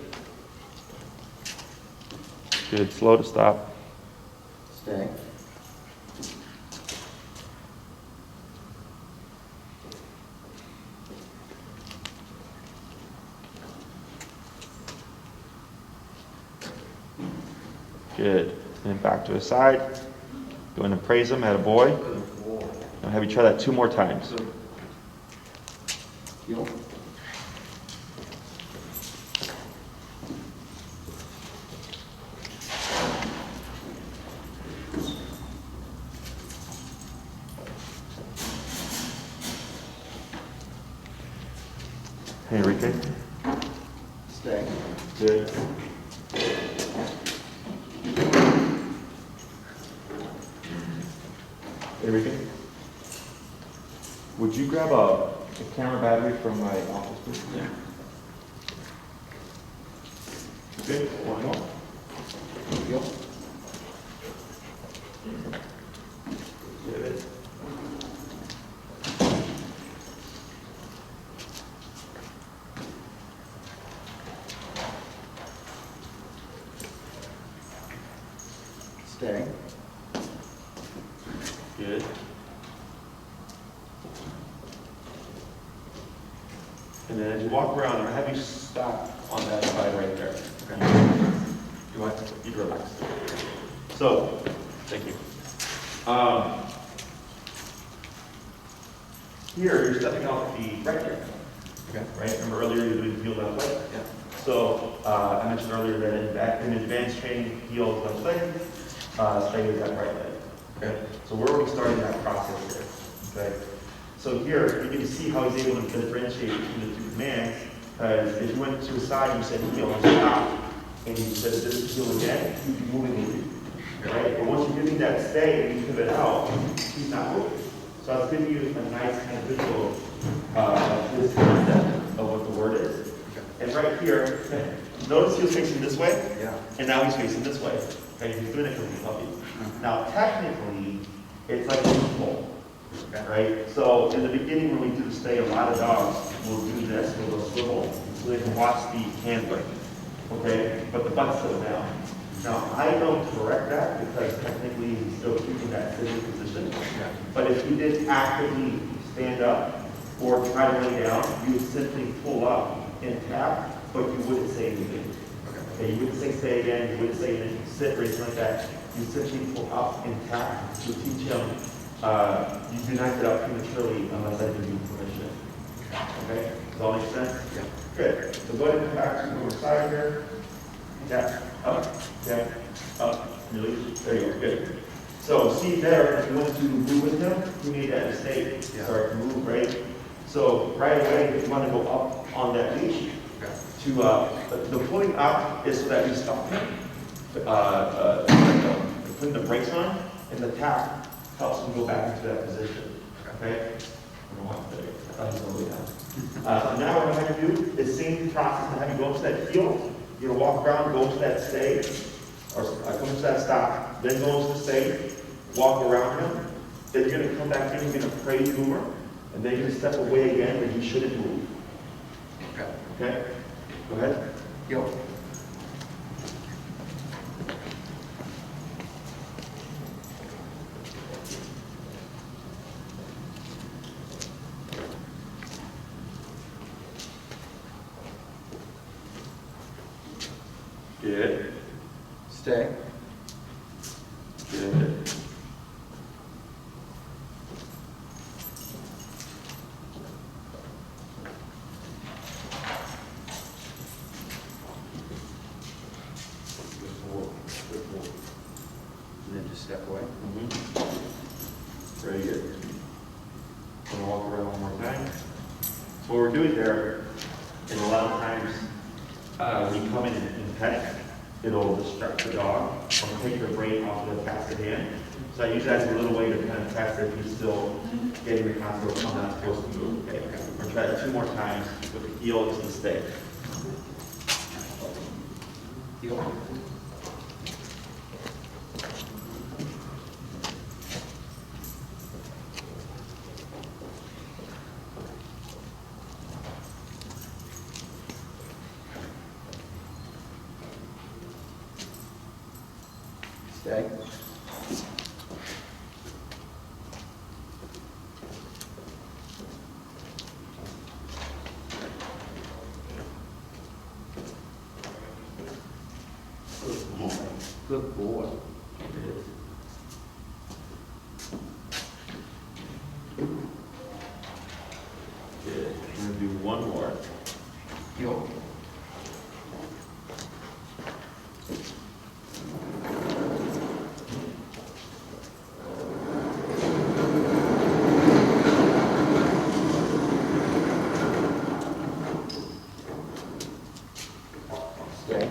Good slow to stop. Stay. Good. And back to the side. Going to praise him, at a boy. I'll have you try that 2 more times. Heel. Hey, Enrique. Stay. Good. Enrique, would you grab a camera battery from my office, please? Yeah. Good. One more. Heel. Good. Stay. Good. And then as you walk around, I'm going to have you stop on that side right there. Okay. You want you to relax. So, thank you. Here, you're stepping off the right leg. Okay. Right? Remember earlier you were doing heel left leg? Yeah. So, I mentioned earlier that in advanced training, heel is left leg, stay is that right leg. Okay? So where are we starting that process here? Okay? So here, you can see how he's able to differentiate between the 2 commands. If you went to the side and you said heel and stop, and you said this is heel again, you'd be moving with you. Right? But once you give me that stay and you pivot out, he's not moving. So I was giving you a nice kind of visual of this concept of what the word is. And right here, notice he was facing this way, Yeah. and now he's facing this way. Okay, he's doing it because he's puppy. Now, technically, it's like a pull, right? So in the beginning, when we do stay, a lot of dogs will do this, they'll swivel, so they can watch the handler, okay? But the butt's still down. Now, I don't correct that because technically he's still keeping that sitting position. But if you did actively stand up or try to lay down, you would simply pull up and tap, but you wouldn't say anything. Okay, you wouldn't say stay again, you wouldn't say anything, sit or anything like that. You simply pull up and tap to teach him. You do not get up prematurely unless I give you permission. Okay, does all make sense? Yeah. Good. So go ahead and come back to the other side here. Yeah, up, yeah, up, release. There you go, good. So see there, if you want to move with him, he made that mistake. Start to move, right? So right away, if you want to go up on that leash, to the pulling up is so that you stop him. Putting the brakes on, and the tap helps him go back into that position. Okay? I don't want to. I thought he was going to lay down. So now what I'm going to do is same process to have you go into that heel. You're going to walk around, go into that stay, or come into that stop, then go into the stay, walk around him. Then you're going to come back in, you're going to praise Boomer, and then you're going to step away again, but he shouldn't move. Okay. Okay? Go ahead. Heel. Good. Stay. Good. And then just step away. Very good. Gonna walk around one more time. So what we're doing there is a lot of times when you come in and pet, it'll distract the dog or take your brain off of the passive hand. So I use that as a little way to kind of test if he's still getting the concept of I'm not supposed to move. Okay. We're gonna try that 2 more times with the heel just to stay. Heel. Stay. Good boy. Good. We're gonna do one more. Heel. Stay.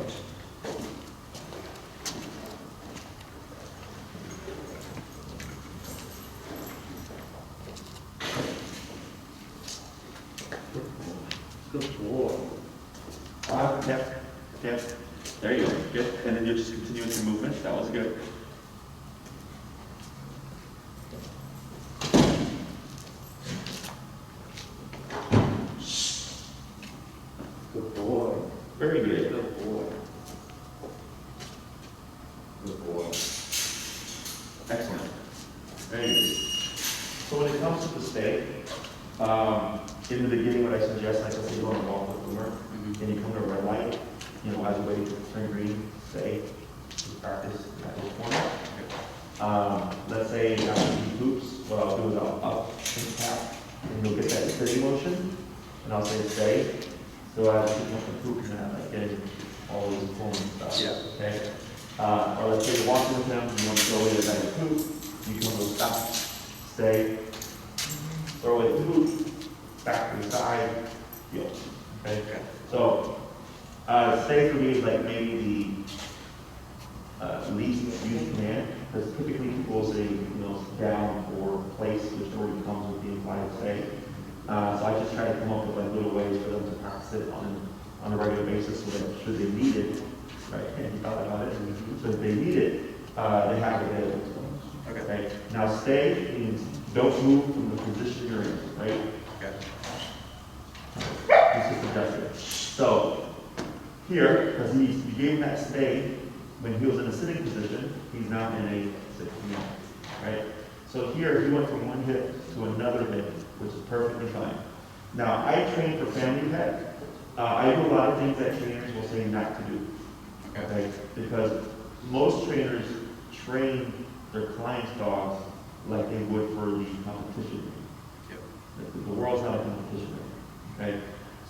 Good boy. Yep. Yep. There you go. Good. And then you just continue with your movement. That was good. Good boy. Very good. Good boy. Good boy. Excellent. Very good. So when it comes to the stay, in the beginning, what I suggest, like I say, you go on a walk with Boomer, and you come to a red light, you know, as you wait to turn green, stay, you practice that little corner. Let's say after he poops, what I'll do is I'll up and tap, and you'll get that steady motion, and I'll say stay. So as you pick up the poop, you're not like getting all these pulling and stuff. Yeah. Okay? Or let's say you're walking with him, you want to throw away the bag of poop, you can go stop, stay, throw away the poop, back to the side, heel. Okay? So, stay for me is like maybe the least used command, because typically people will say, you know, down or place, which already comes with the implied stay. So I just try to come up with like little ways for them to practice it on a regular basis, so that should they need it, right? And you thought about it, so if they need it, they have it available to them. Okay. Now stay means don't move from the position you're in, right? Okay. This is adjusted. So here, because you gave him that stay when he was in a sitting position, he's now in a sitting position, right? So here he went from one hip to another hip, which is perfectly fine. Now I train for family pet. I do a lot of things that trainers will say not to do. Okay? Because most trainers train their clients' dogs like they would for the competition. Yep. The world's not a competition. Okay?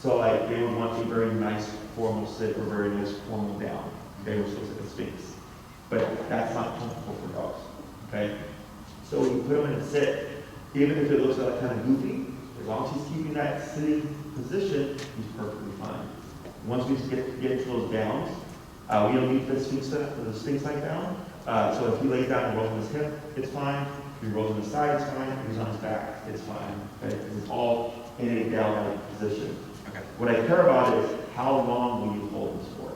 So like they would want a very nice formal sit or very nice formal down. They were supposed to be a sphinx. But that's not comfortable for dogs. Okay? So when you put them in a sit, even if it looks like kind of goofy, as long as he's keeping that sitting position, he's perfectly fine. Once we get into those downs, we don't need the sphinx like down. So if he lays down and rolls on his hip, it's fine. If he rolls on his side, it's fine. If he's on his back, it's fine. Okay? It's all in a down-like position. Okay. What I care about is how long will you hold this for?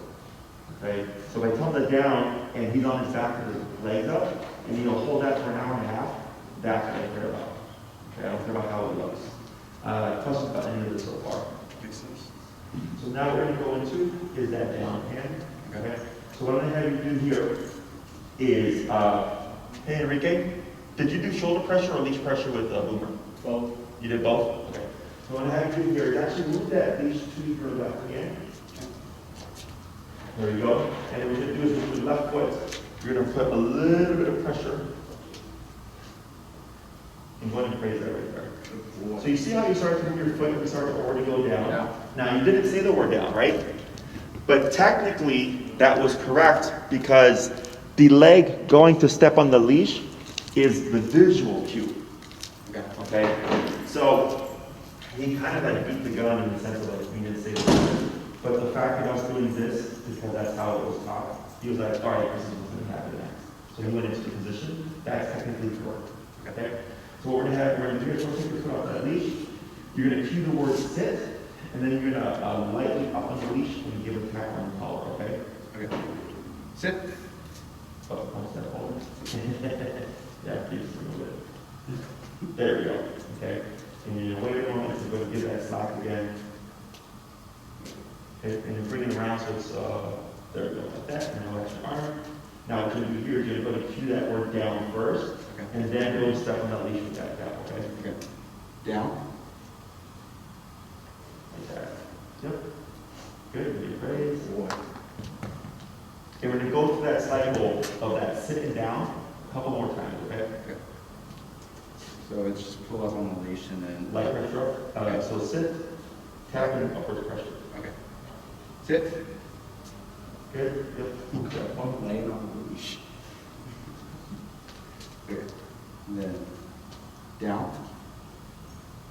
Okay? So if I tell him to down and he's on his back with his legs up, and he'll hold that for an hour and a half, that's what I care about. Okay, I don't care about how it looks. Questions about any of this so far? Makes sense. So now what we're going to go into is that down hand. Okay. So what I'm going to have you do here is, hey Enrique, did you do shoulder pressure or leash pressure with Boomer? Both. You did both? Okay. So what I'm going to have you do here is actually move that leash to your left hand. There you go. And then what you're going to do is with your left foot, you're going to put a little bit of pressure. I'm going to praise that right there. So you see how you start to move your foot and you start to already go down? Yeah. Now you didn't say the word down, right? But technically that was correct because the leg going to step on the leash is the visual cue. Okay. Okay? So he kind of like beat the gun in the sense of like, we didn't say the word. But the fact that I was doing this, because that's how it was taught, he was like, all right, this is what's going to happen next. So he went into the position. That's technically correct. Okay? So what we're going to have, we're going to do is we'll take your foot off that leash. You're going to cue the word sit, and then you're going to lightly up on the leash and give a tap on the collar, okay? Okay. Sit. Oh, one step forward. Yeah, please remove it. There we go, okay? And you're going to wait a moment to go give that slack again. Okay, and then bring it around so it's, there we go, like that, and now extra arm. Now what you're going to do here is you're going to cue that word down first, Okay. and then go step on that leash with that tap, okay? Okay. Down. Like that. Yep. Good, good praise. And we're going to go through that cycle of that sitting down a couple more times, okay? Okay. So it's just pull up on the leash and then. Light pressure up. Okay. So sit, tap, and upward pressure. Okay. Sit. Good, yep. That one. Laying on the leash. Good. And then down.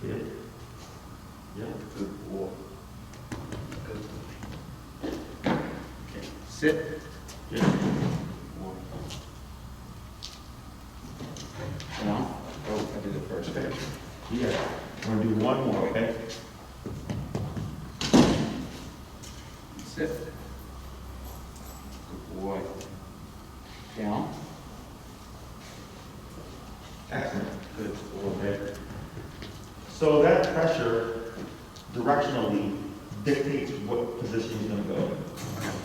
Good. Yep. Good boy. Good. Okay. Sit. Good. Boy. Down. Oh, I did it first. Okay. Yeah. We're going to do one more, okay? Sit. Good boy. Down. Excellent. Good boy. Okay. So that pressure directionally dictates what position he's going to go in.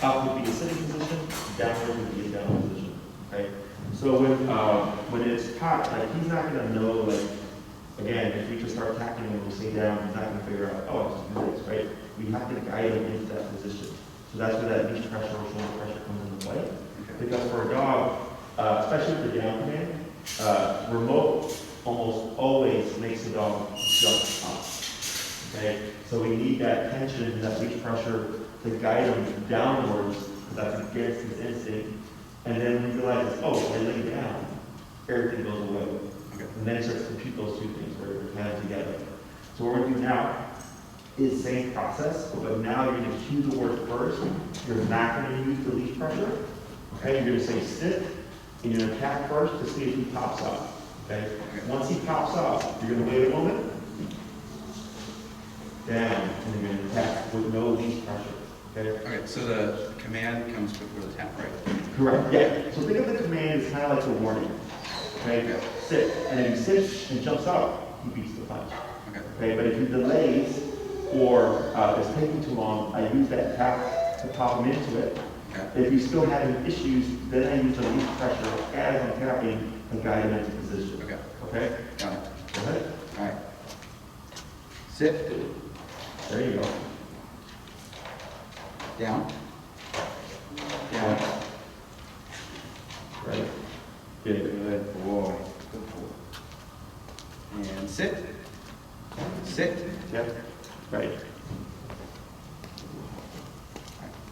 Up would be a sitting position, downward would be a down position. Okay. So when it's hot, like he's not going to know, like, again, if we just start tackling him and we say down, he's not going to figure out, oh, I just do this, right? We have to guide him into that position. So that's where that leash pressure or shoulder pressure comes into play. Okay. Because for a dog, especially with the down command, remote almost always makes the dog jump up. Okay? So we need that tension and that leash pressure to guide him downwards, because that's against his instinct. And then when he realizes, oh, if I lay down, everything goes away. Okay. And then he starts to compute those two things where they're kind of together. So what we're going to do now is same process, but now you're going to cue the word first. You're not going to use the leash pressure. Okay, you're going to say sit, and you're going to tap first to see if he pops up. Okay, once he pops up, you're going to wait a moment, down, and you're going to tap with no leash pressure. Okay. Okay, so the command comes before the tap, right? Correct. Yeah. So think of the command as kind of like a warning. Okay. Sit, and if he sits and jumps up, he beats the punch. Okay. Okay, but if he delays or is taking too long, I use that tap to pop him into it. Okay. If he's still having issues, then I use the leash pressure as I'm tapping to guide him into position. Okay. Okay? Got it. Go ahead. All right. Sit. There you go. Down. Down. Right. Good. Good boy. Good boy. And sit. Sit. Yep. Right.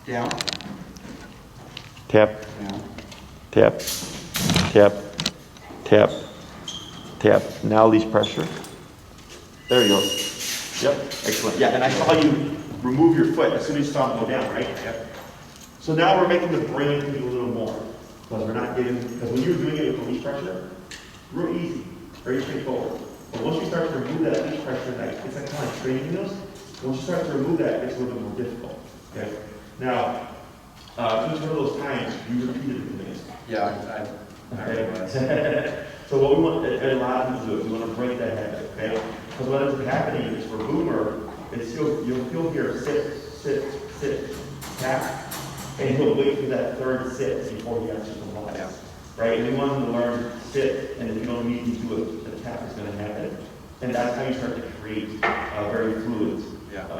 Down. Tap, Down. tap, tap, tap, tap. Now leash pressure. There you go. Yep. Excellent. Yeah, and I saw you remove your foot as soon as you saw him go down, right? Yep. So now we're making the brain do a little more. Because we're not getting, because when you were doing it with the leash pressure, real easy, very straightforward. But once you start to remove that leash pressure, it's like kind of like training wheels. Once you start to remove that, it's a little bit more difficult. Okay. Now, each one of those times, you repeated the things. Yeah, I realize. So what we want, and a lot of people do, we want to break that habit, okay? Because what ends up happening is for Boomer, it's you'll hear sit, tap, and he'll wait for that third sit before he actually complies. Yeah. Right? And we want him to learn to sit, and if you don't immediately do it, the tap is going to happen. And that's how you start to create very fluid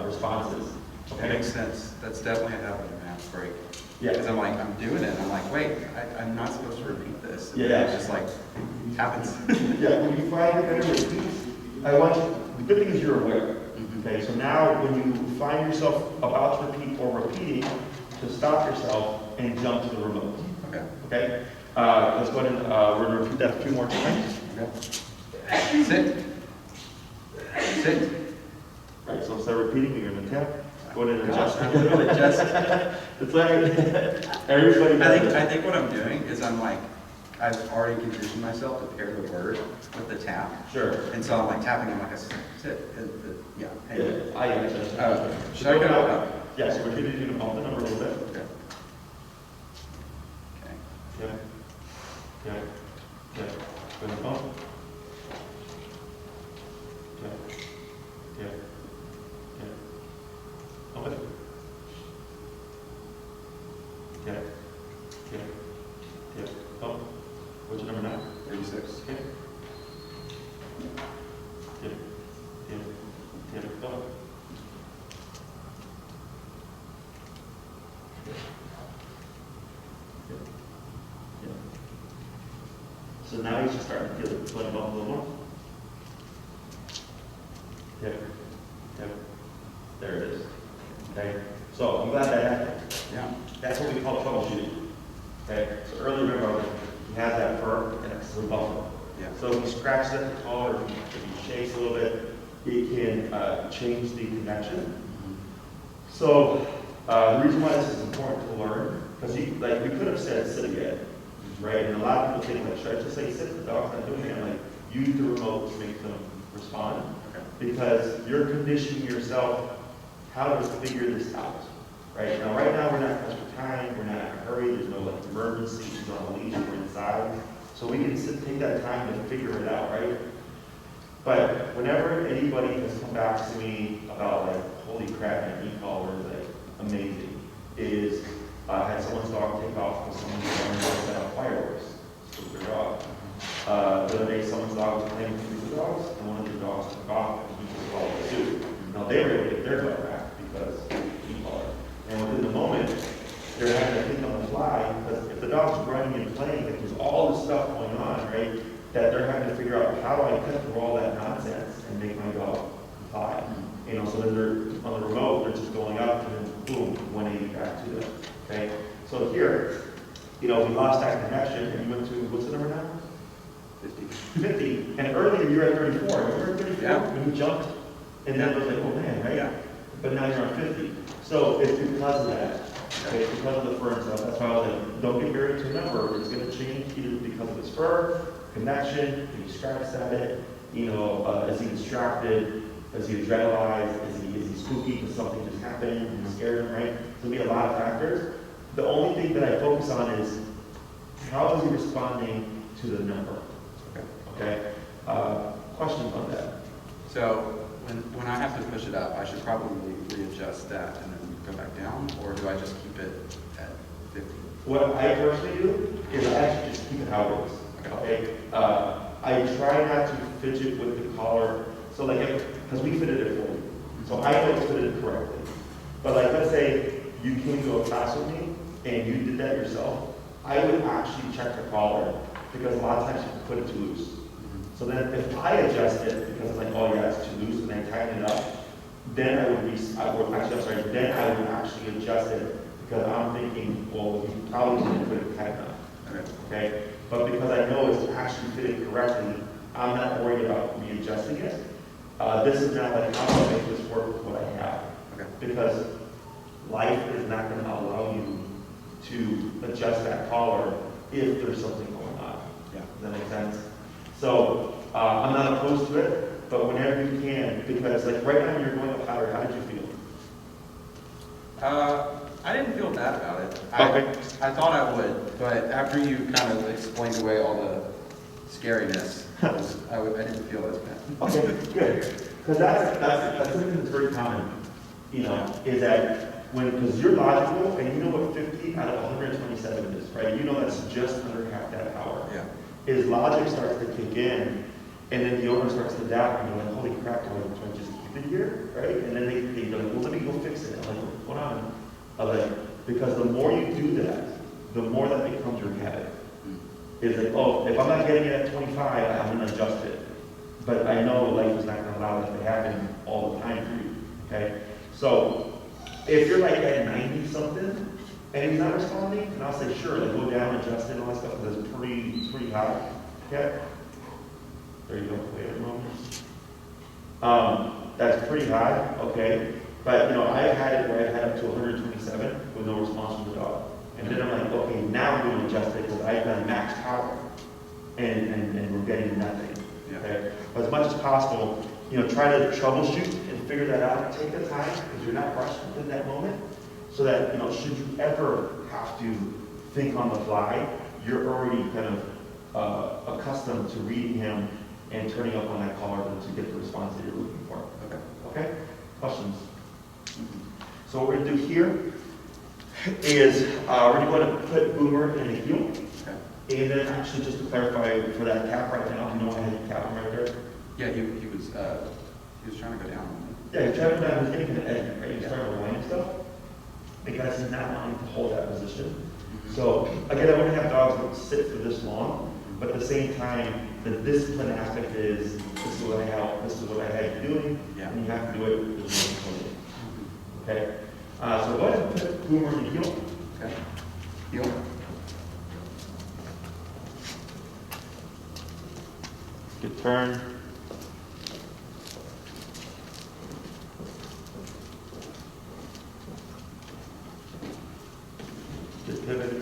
responses. That makes sense. That's definitely a habit I'm gonna have to break. Yeah. Because I'm doing it, I'm like, wait, I'm not supposed to repeat this. And Yeah. It's just like, happens. Yeah, when you find it better repeats, I want you, the good thing is you're aware. Okay, so now when you find yourself about to repeat or repeating, to stop yourself and jump to the remote. Okay. Okay? Let's go ahead and we're going to repeat that a few more times. Okay. Sit. Sit. Right, so instead of repeating, you're going to tap. Go ahead and adjust. Adjust. It's like everybody. I think what I'm doing is I'm like, I've already conditioned myself to pair the word with the tap. Sure. And so I'm like tapping, I'm like, sit. Yeah. Anyway. Yeah, I adjust. Should I go up? Yeah, so we're going to bump the number a little bit. Okay. Okay. Okay. Okay. Okay. Go ahead and bump. Okay. Okay. Okay. Bump it. Okay. Okay. Okay. Bump. What's your number now? 36. Okay. Okay. Okay. Okay. Bump. So now you should start to feel the blood bump a little more. Yep. Yep. There it is. Okay. So I'm glad that happened. Yeah. That's what we call troubleshooting. Okay. So earlier, remember, he has that fur and it's a bump. Yeah. So if he scratches at the collar, if he shakes a little bit, it can change the connection. So the reason why this is important to learn, because like we could have said sit again, right? And a lot of people think like, should I just say sit? The dog's not doing it. I'm like, use the remote to make them respond, because you're conditioning yourself how to figure this out, right? Now, right now we're not pressed for time. We're not in a hurry. There's no like emergency. She's on a leash. We're inside, so we can take that time to figure it out, right? But whenever anybody has come back to me about like, holy crap, my e-collar is like amazing, is had someone's dog take off because someone's dog set up fireworks with their dog. The other day, someone's dog was playing with the dogs, and one of the dogs took off and he just followed suit. Now they were able to get their dog back because of the e-collar. And within the moment, they're having to think on the fly, because if the dog's running and playing, like, there's all this stuff going on, right? That they're having to figure out, how do I cut through all that nonsense and make my dog comply? You know, so then they're on the remote, they're just going up and then boom, 180 back to them. Okay? So here, you know, we lost that connection and you went to, what's the number now? 50. And earlier you were at 34. Remember at 34? Yeah. When you jumped? And then it was like, oh man, right? Yeah. But now you're on 50. So it's because of that. Okay, it's because of the fur and stuff. That's why I was like, don't get married to a number. It's going to change either because of his fur, connection, if he scratches at it, you know, is he distracted, is he adrenalized, is he spooky because something just happened and scared him, right? There'll be a lot of factors. The only thing that I focus on is how is he responding to the number? Okay? Questions on that? So when I have to push it up, I should probably readjust that and then go back down, or do I just keep it at 50? What I personally do is I actually just keep it how it is. Okay? I try not to fidget with the collar. So like, because we fitted it for you. So I know it's fitted correctly. But like, let's say you came to a class with me and you did that yourself, I would actually check the collar, because a lot of times you can put it too loose. So then if I adjust it, because it's like, oh yeah, it's too loose, and I tighten it up, then I would actually adjust it, because I'm thinking, well, you probably didn't put it tight enough. Okay? But because I know it's actually fitted correctly, I'm not worried about readjusting it. This is not like, how do I make this work with what I have? Okay. Because life is not going to allow you to adjust that collar if there's something going on. Yeah. Does that make sense? So I'm not opposed to it, but whenever you can, because like right now you're going up higher, how did you feel? I didn't feel bad about it. Okay. I thought I would, but after you kind of explained away all the scariness, I didn't feel as bad. Okay, good. Because that's something that's very common, you know, is that because you're logical and you know what 50 out of 127 is, right? You know that's just under half that power. Yeah. His logic starts to kick in, and then the owner starts to doubt, and you're like, holy crap, do I just keep it here, right? And then they're like, well, let me go fix it. I'm like, what's going on? I'm like, because the more you do that, the more that becomes your habit. It's like, oh, if I'm not getting it at 25, I'm going to adjust it. But I know life is not going to allow that to happen all the time for you, okay? So if you're like at 90 something and he's not responding, and I'll say, sure, like go down, adjust it, and all that stuff, because it's pretty high, okay? There you go, wait a moment. That's pretty high, okay? But, you know, I've had it where I've had up to 127 with no response from the dog. And then I'm like, okay, now I'm going to adjust it because I've done max power. And we're getting nothing, okay? But as much as possible, you know, try to troubleshoot and figure that out. Take the time because you're not rushed within that moment. So that, you know, should you ever have to think on the fly, you're already kind of accustomed to reading him and turning up on that collar to get the response that you're looking for. Okay. Okay? Questions? So what we're going to do here is we're going to put Boomer in the heel. Okay. And then actually just to clarify for that cap right now, you know I had the cap right there? Yeah, he was trying to go down. Yeah, you're trying to go down, he's getting to the edge, right? You're starting to line stuff. Because he's not wanting to hold that position. So again, I wouldn't have dogs that sit for this long, but at the same time, the discipline aspect is this is what I had you doing, and you have to do it. There's no point. Okay. So go ahead and put Boomer in the heel. Okay. Heel. Good turn. Good pivot.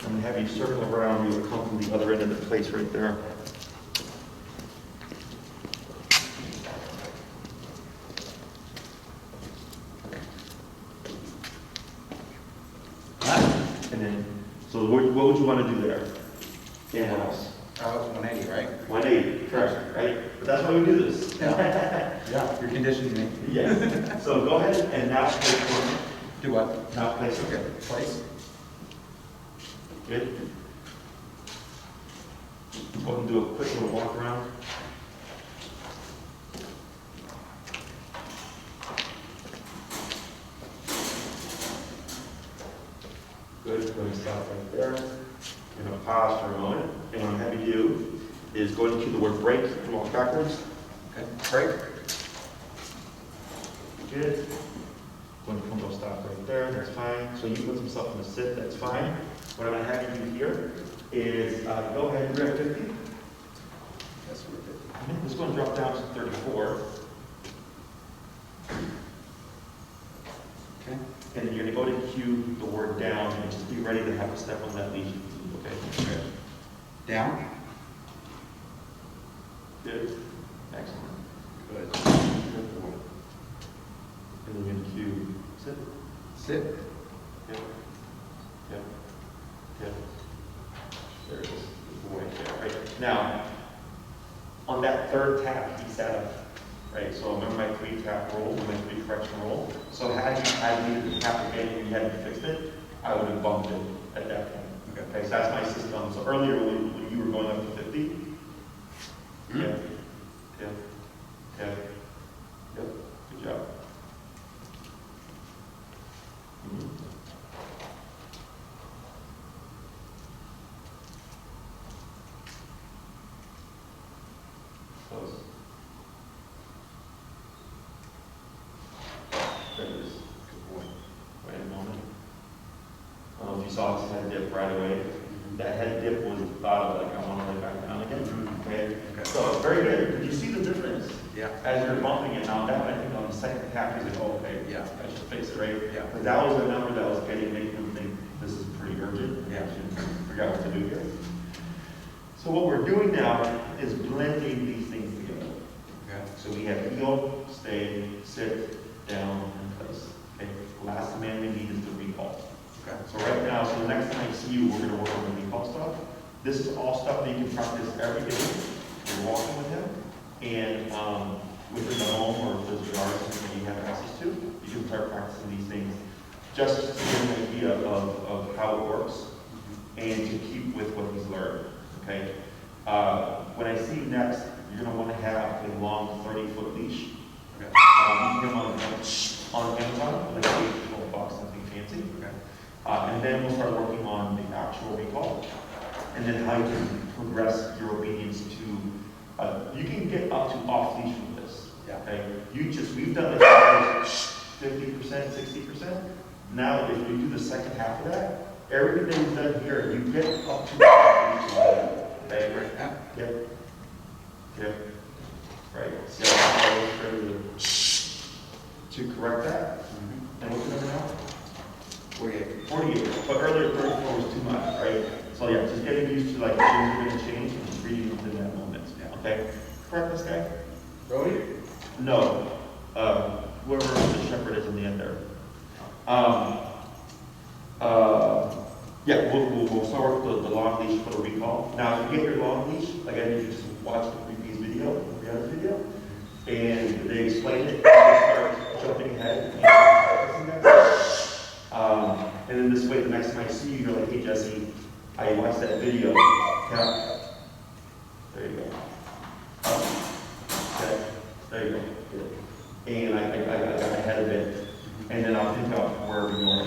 I'm going to have you circle around. You will come from the other end of the place right there. And then, so what would you want to do there? Yeah. What else? 180, right? 180, correct, right? But that's why we do this. Yeah, you're conditioning me. Yes. So go ahead and now place it. Do what? Now place it. Okay, place. Good. Go ahead and do a quick little walk around. Good, going to stop right there. You're going to pause for a moment. And what I'm having you do is go into the word break and walk backwards. Okay, break. Good. Going to come to a stop right there, that's fine. So you put some stuff in the sit, that's fine. What I'm going to have you do here is go ahead and grab 50. Yes, we're good. This is going to drop down to 34. Okay. And then you're going to go to cue the word down and just be ready to have a step on that leash. Okay. Down. Good. Excellent. Good. Good boy. And then you're going to cue sit. Sit. Yep. Yep. Yep. There it is. Good boy. Yeah, right. Now, on that third tap, he sat up. Right, so remember my 3-tap rule, my 3 correction rule. So had you needed to tap again and you hadn't fixed it, I would have bumped it at that point. Okay, so that's my system. So earlier when you were going up to 50, yep, yep, yep, yep, good job. Close. There it is. Good boy. Wait a moment. I don't know if you saw his head dip right away. That head dip was thought of like, I want to lay back down again. Okay? So it's very good. Did you see the difference? Yeah. As you're bumping it now, that I think on the second tap, he's like, oh, okay, Yeah. I should fix it, right? Yeah. Because that was a number that was making him think this is pretty pretty urgent. Yeah. I should figure out what to do here. So what we're doing now is blending these things together. Okay. So we have heel, stay, sit, down, and place. Okay. The last command we need is the recall. Okay. So right now, so the next time I see you, we're going to work on the recall stuff. This is all stuff that you can practice every day. You're walking with him, and within the home or if there's yards that you have access to, you can start practicing these things just to get an idea of how it works and to keep with what he's learned. Okay. When I see you next, you're going to want to have a long 30-foot leash. Okay. You can get them on Amazon, like $8-12, nothing fancy. Okay. And then we'll start working on the actual recall, and then how you can progress your obedience to, you can get up to off leash with this. Yeah. Okay. We've done like 50%, 60%. Now, if you do the second half of that, everything you've done here, you get up to off leash. Okay. Right. Yeah. Yep. Yep. Right. See how I was ready to correct that? And what's the number now? 48. 48, but earlier 34 was too much, right? So yeah, just getting used to like things are going to change and just reading within that moment. Yeah. Okay? Correct this guy? Brody? No. Whoever the shepherd is in the end there. Yeah, we'll start with the long leash for the recall. Now, if you get your long leash, like I need you to just watch the previous video, the other video, and they explain it, you start jumping ahead and practicing that. And then this way, the next time I see you, you're like, hey, Jesse, I watched that video. Yeah. There you go. Okay. There you go. Good. And I got ahead of it. And then I'll think of where we are.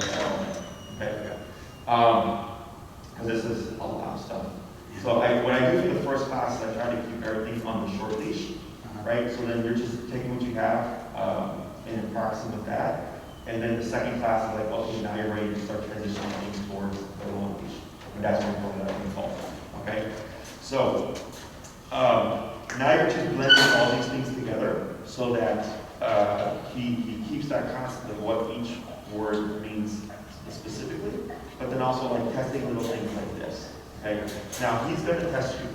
Okay. Because this is a lot of stuff. So when I do for the first class, I try to keep everything on the short leash, right? So then you're just taking what you have and practicing with that. And then the second class is like, okay, now you're ready to start transitioning things towards the long leash. And that's what we're going to call. Okay? So now you're just blending all these things together so that he keeps that concept of what each word means specifically, but then also like testing little things like this. Okay? Now he's going to test you.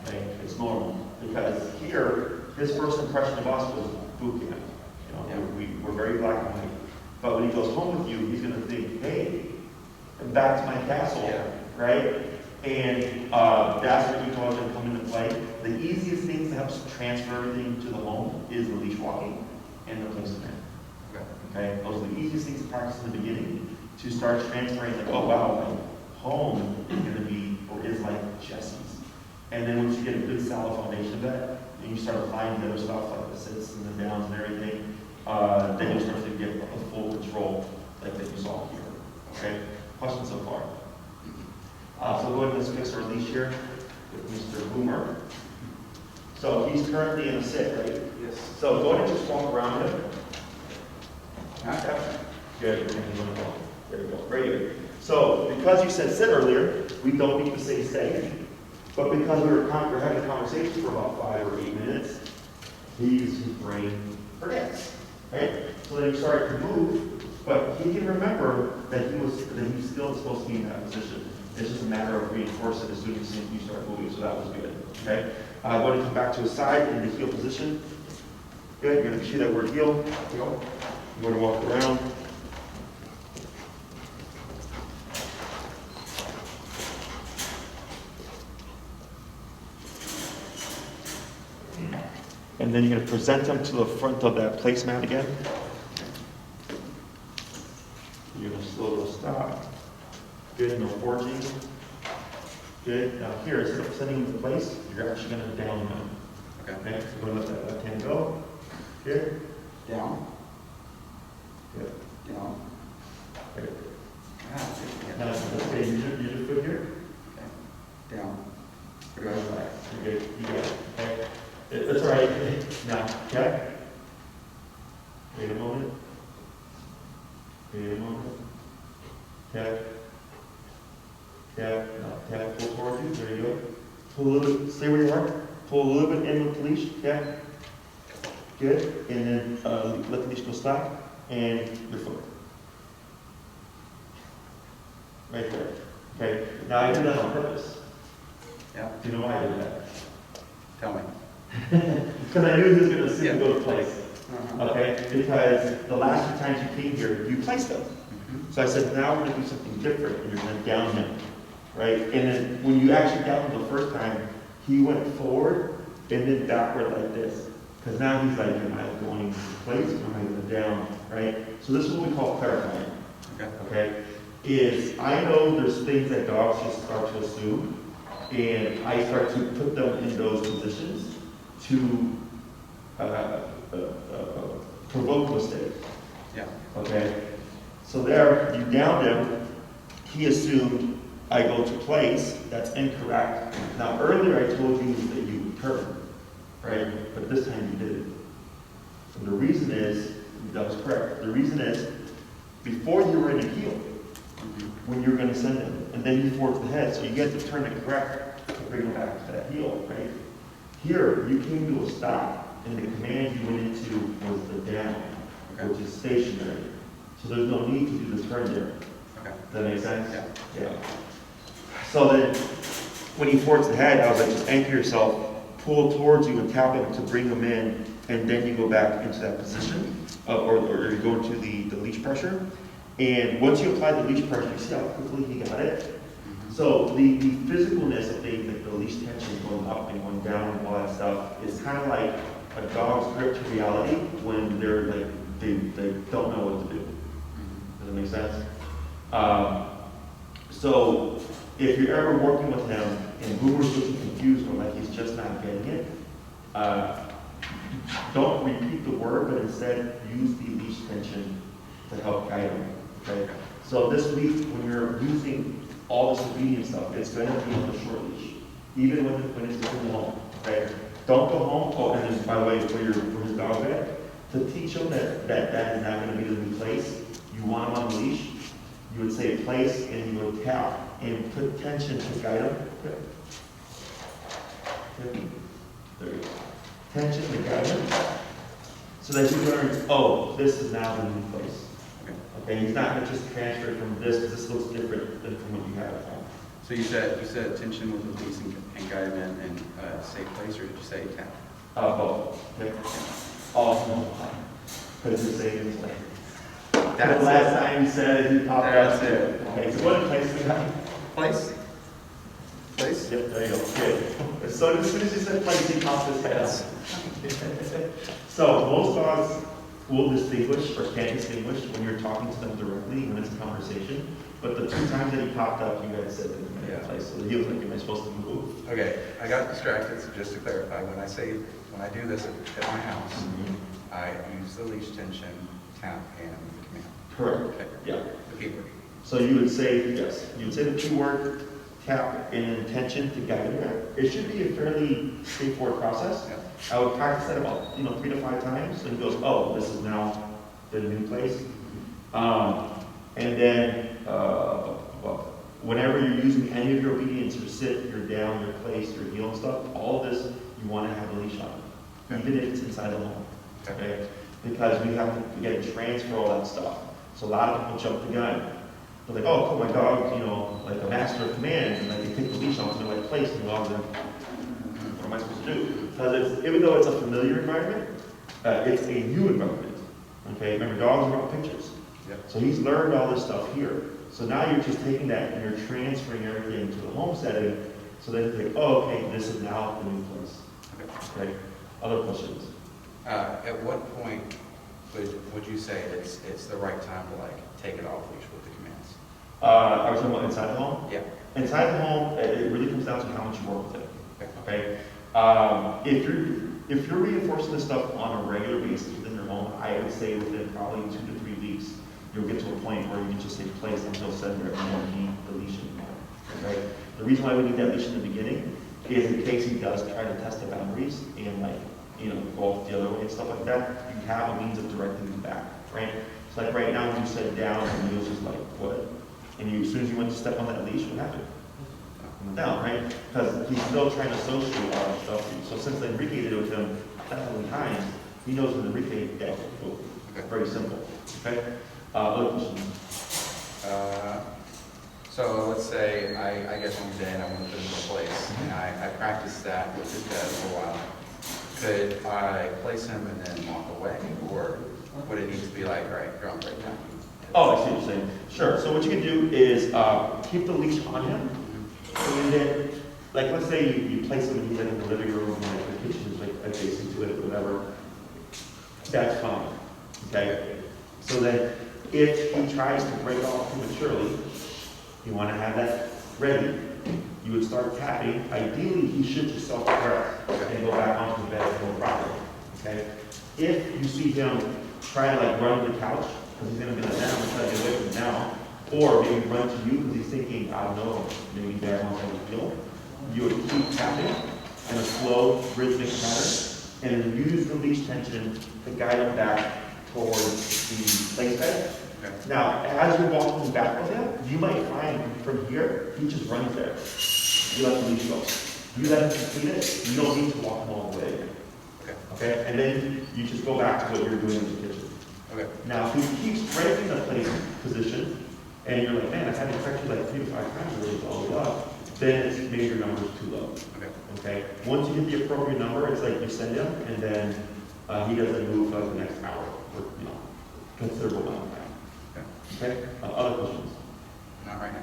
Okay? It's normal. Because here, his first impression of us was boot camp. We're very black and white. But when he goes home with you, he's going to think, hey, I'm back to my castle, right? And that's where recall is going to come into play. The easiest things to help transfer everything to the home is the leash walking and the placement. Okay? Those are the easiest things to practice in the beginning to start transferring, like, oh wow, my home is going to be, or is like Jesse's. And then once you get a good solid foundation of that, and you start applying the other stuff like the sits and the downs and everything, then you start to get the full control like that you saw here. Okay? Questions so far? So go ahead and let's fix our leash here with Mr. Boomer. So he's currently in a sit, right? Yes. So go ahead and just walk around him. Okay. Good. There you go. Right here. So because you said sit earlier, we don't need to say stay. But because we were having a conversation for about 5 or 8 minutes, his brain forgets. Right? So then you start to move, but he can remember that he's still supposed to be in that position. It's just a matter of reinforcing as soon as you start moving, so that was good. Okay? I want to come back to his side in the heel position. Good. You're going to see that word heel. Heel. You're going to walk around. And then you're going to present them to the front of that placemat again. You're going to slowly stop. Good, no forging. Good. Now here, instead of sending them to place, you're actually going to down them. Okay. So we're going to let that left hand go. Good. Down. Good. Down. Good. Ah, Now, okay, use your foot here. okay. Down. Go ahead. You're good. You got it. Okay. That's all right. Now, okay. Wait a moment. Wait a moment. Okay. Okay. Now, okay. Pull forward you. There you go. Pull a little bit. Stay where you are. Pull a little bit in with the leash. Okay. Good. And then let the leash go slack. And your foot. right there. Okay, now I did that on purpose. Yeah, Do you know why I did that? tell me. Because I knew he was going to assume to go to place. Uh-huh. Okay, because the last few times you came here, you placed him. So I said, now we're going to do something different, and you're going to down him, right? And then when you actually downed him the first time, he went forward and then backward like this. Because now he's like, am I going to place or am I going to down, right? So this is what we call clarifying, okay? Is I know there's things that dogs just start to assume, and I start to put them in those positions to provoke mistakes. Yeah. Okay? So there, you downed him, he assumed I go to place, that's incorrect. Now earlier I told you that you would turn, right? But this time you didn't. And the reason is, that was correct, the reason is, before you were in a heel, when you were going to send him, and then you forward the head, so you get to turn it correct to bring him back to that heel, right? Here, you came to a stop, and the command you went into was the down, which is stationary. So there's no need to do the turn there. Okay. Does that make sense? Yeah. Yeah. So then, when he forwards the head, I was like, just anchor yourself, pull towards you and tap him to bring him in, and then you go back into that position, or you go into the leash pressure. And once you apply the leash pressure, you see how quickly he got it? So the physicalness of things, like the leash tension going up and going down and all that stuff, is kind of like a dog's grip to reality when they're like, they don't know what to do. Does that make sense? So if you're ever working with him and Boomer's looking confused or like he's just not getting it, don't repeat the word, but instead use the leash tension to help guide him. Okay? So this week, when you're using all this obedience stuff, it's going to be on the short leash, even when it's going home. Okay? Don't go home. Oh, and then, by the way, for his dog bed, to teach him that is not going to be the new place. You want him on the leash. You would say place, and you would tap and put tension to guide him. Okay. There you go. Tension to guide him, so that he learns, oh, this is now the new place. Okay, he's not going to just transfer from this, because this looks different than from what you have at home. So you said tension with the leash and guide him in a safe place, or did you say tap? Both. Okay. All no. Because you're saying this way. That's the last time you said it, you popped out. That's it. Okay, so what place we got? Place? Place? Yep, there you go. Good. So as soon as you said place, he popped his head out. So most dogs will distinguish or can distinguish when you're talking to them directly when it's a conversation. But the two times that he popped up, you guys said that he made a place. So he was like, am I supposed to move? Okay, I got distracted, so just to clarify, when I do this at my house, I use the leash tension, tap, and the command. Correct. Okay. Yeah. The keyword. So you would say, yes, you would say the keyword, tap, and intention to guide him. It should be a fairly straightforward process. Yeah. I would practice that about 3 to 5 times, and he goes, oh, this is now the new place. And then, whenever you're using any of your obedience, your sit, your down, your place, your heel and stuff, all of this, you want to have a leash on, even if it's inside the home. Okay? Because we have to, again, transfer all that stuff. So a lot of people jump the gun. They're like, oh, cool, my dog, like a master of commands, and like they take the leash off to the right place, and the dog's like, what am I supposed to do? Because even though it's a familiar environment, it's a new environment. Okay, remember, dogs are about pictures. Yep. So he's learned all this stuff here. So now you're just taking that and you're transferring everything to the home setting, so that you think, oh, okay, this is now the new place. Okay. Other questions? At what point would you say it's the right time to take it off leash with the commands? Are we talking about inside the home? Yeah. Inside the home, it really comes down to how much you work with it. Okay. If you're reinforcing this stuff on a regular basis within your home, I would say within probably 2 to 3 weeks, you'll get to a point where you can just say place until center and you don't need the leash anymore. Okay. The reason why we need that leash in the beginning is in case he does try to test the boundaries and go off the other way and stuff like that, you have a means of directing him back, right? So like right now when you said down and he was just like, what? And as soon as you went to step on that leash, what happened? Down, right? Because he's still trying to associate all that stuff. So since Enrique did it with him 1,000 times, he knows when Enrique that. Very simple. Okay? Other questions? So let's say I get one today and I want to put it in place, and I practice that with this guy for a while. Could I place him and then walk away, or would it need to be like, all right, you're on break time? Oh, I see what you're saying. Sure, so what you can do is keep the leash on him, and then, like, let's say you place him and he's like in the living room, and like the kitchen is like adjacent to it, or whatever. That's fine, okay? So then, if he tries to break off prematurely, you want to have that ready. You would start tapping. Ideally, he should just self-correct and go back onto the bed and go properly, okay? If you see him try to like run to the couch, because he's going to be like, down and try to get away from you now, or maybe run to you because he's thinking, I don't know, maybe Dad wants to feel, you would keep tapping in a slow, rhythmic pattern, and then use the leash tension to guide him back towards the place bed. Okay. Now, as you're walking back with him, you might find from here, he just runs there. You let the leash go. You let him complete it, you don't need to walk him all the way. Okay. Okay? And then you just go back to what you're doing in the kitchen. Okay. Now, if he keeps breaking the place position, and you're like, man, I've had to correct you like 3 to 5 times already, blah, blah, blah, then it's maybe your number's too low. Okay. Okay? Once you get the appropriate number, it's like you send him, and then he doesn't move for the next hour, or, considerable amount of time. Okay? Other questions? Not right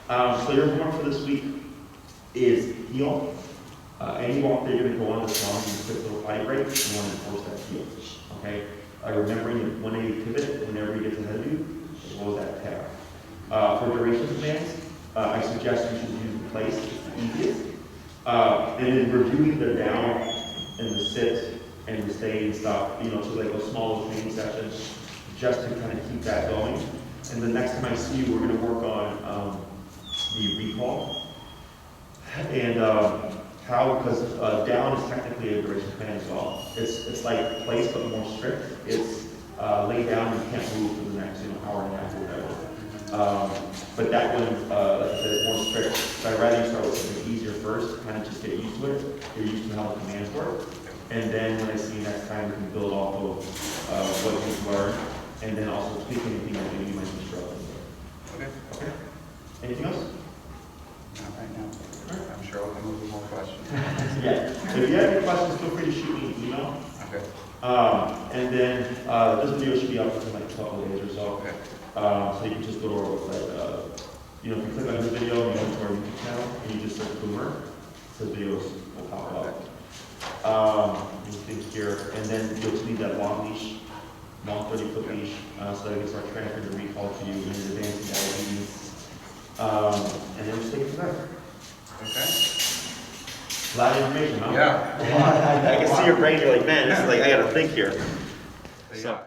now. So your homework for this week is heel. Any walk that you're going to go on this long, you quick little fight break, you want to enforce that heel. Okay? Remembering that when they pivot, whenever he gets ahead of you, as well as that tap. For duration commands, I suggest you should use the place, it's the easiest. And then reviewing the down and the sit and the stay and stuff, so like a small training session, just to kind of keep that going. And the next time I see you, we're going to work on the recall. And how, because down is technically a duration command as well. It's like place, but more strict. It's lay down and you can't move for the next hour and a half or whatever. But that one, like I said, is more strict. So I'd rather you start with something easier first, kind of just get used to it. You're used to how the commands work. And then when I see you next time, we can build off of what you've learned. And then also tweak anything that maybe you might be struggling with. Okay. Okay. Anything else? Not right now. I'm sure I'll come up with more questions. Yeah. If you have any questions, feel free to shoot me an email. Okay. And then this video should be up within like a couple of days or so. Okay. So you can just go to our website. If you click on this video and you go to our YouTube channel and you just search Boomer, the videos will pop up. You think here, and then you'll just need that long leash, long 30-foot leash, so that we can start transferring the recall to you and advancing that obedience. And then just take it from there. Okay. A lot of information, huh? Yeah. I can see your brain. You're like, man, this is like I got to think here. So, yeah.